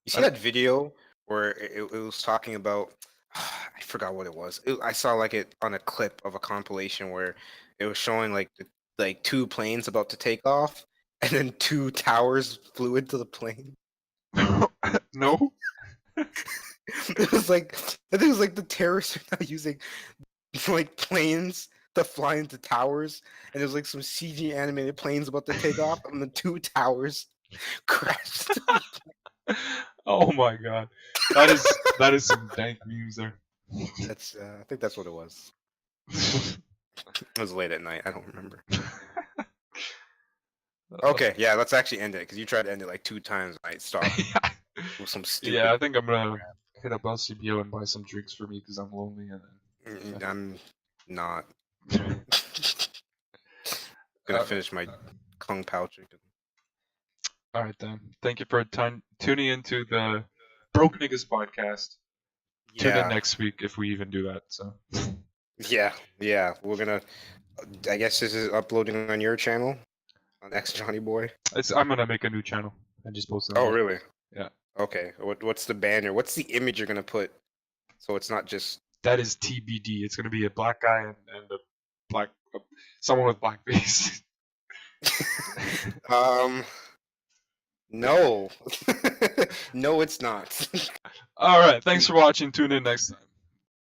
You see that video where it was talking about? I forgot what it was. I saw like it on a clip of a compilation where it was showing like two planes about to take off, and then two towers flew into the plane. No. It was like I think it was like the terrorists are now using like planes to fly into towers, and there's like some CG animated planes about to take off, and the two towers crashed. Oh my god, that is some dank memes there. That's I think that's what it was. It was late at night. I don't remember. Okay, yeah, let's actually end it because you tried to end it like 2 times. I stopped. With some stupid. Yeah, I think I'm gonna hit up LCBO and buy some drinks for me because I'm lonely and. I'm not gonna finish my Kung Pao chicken. All right then. Thank you for tuning into the Broke Niggas Podcast. Tune in next week if we even do that. So. Yeah, we're gonna. I guess this is uploading on your channel, on X Johnny Boy. I'm gonna make a new channel. I just posted. Oh, really? Yeah. Okay. What's the banner? What's the image you're gonna put? So it's not just. That is TBD. It's gonna be a black guy and a black someone with black face. No. No, it's not. All right. Thanks for watching. Tune in next time.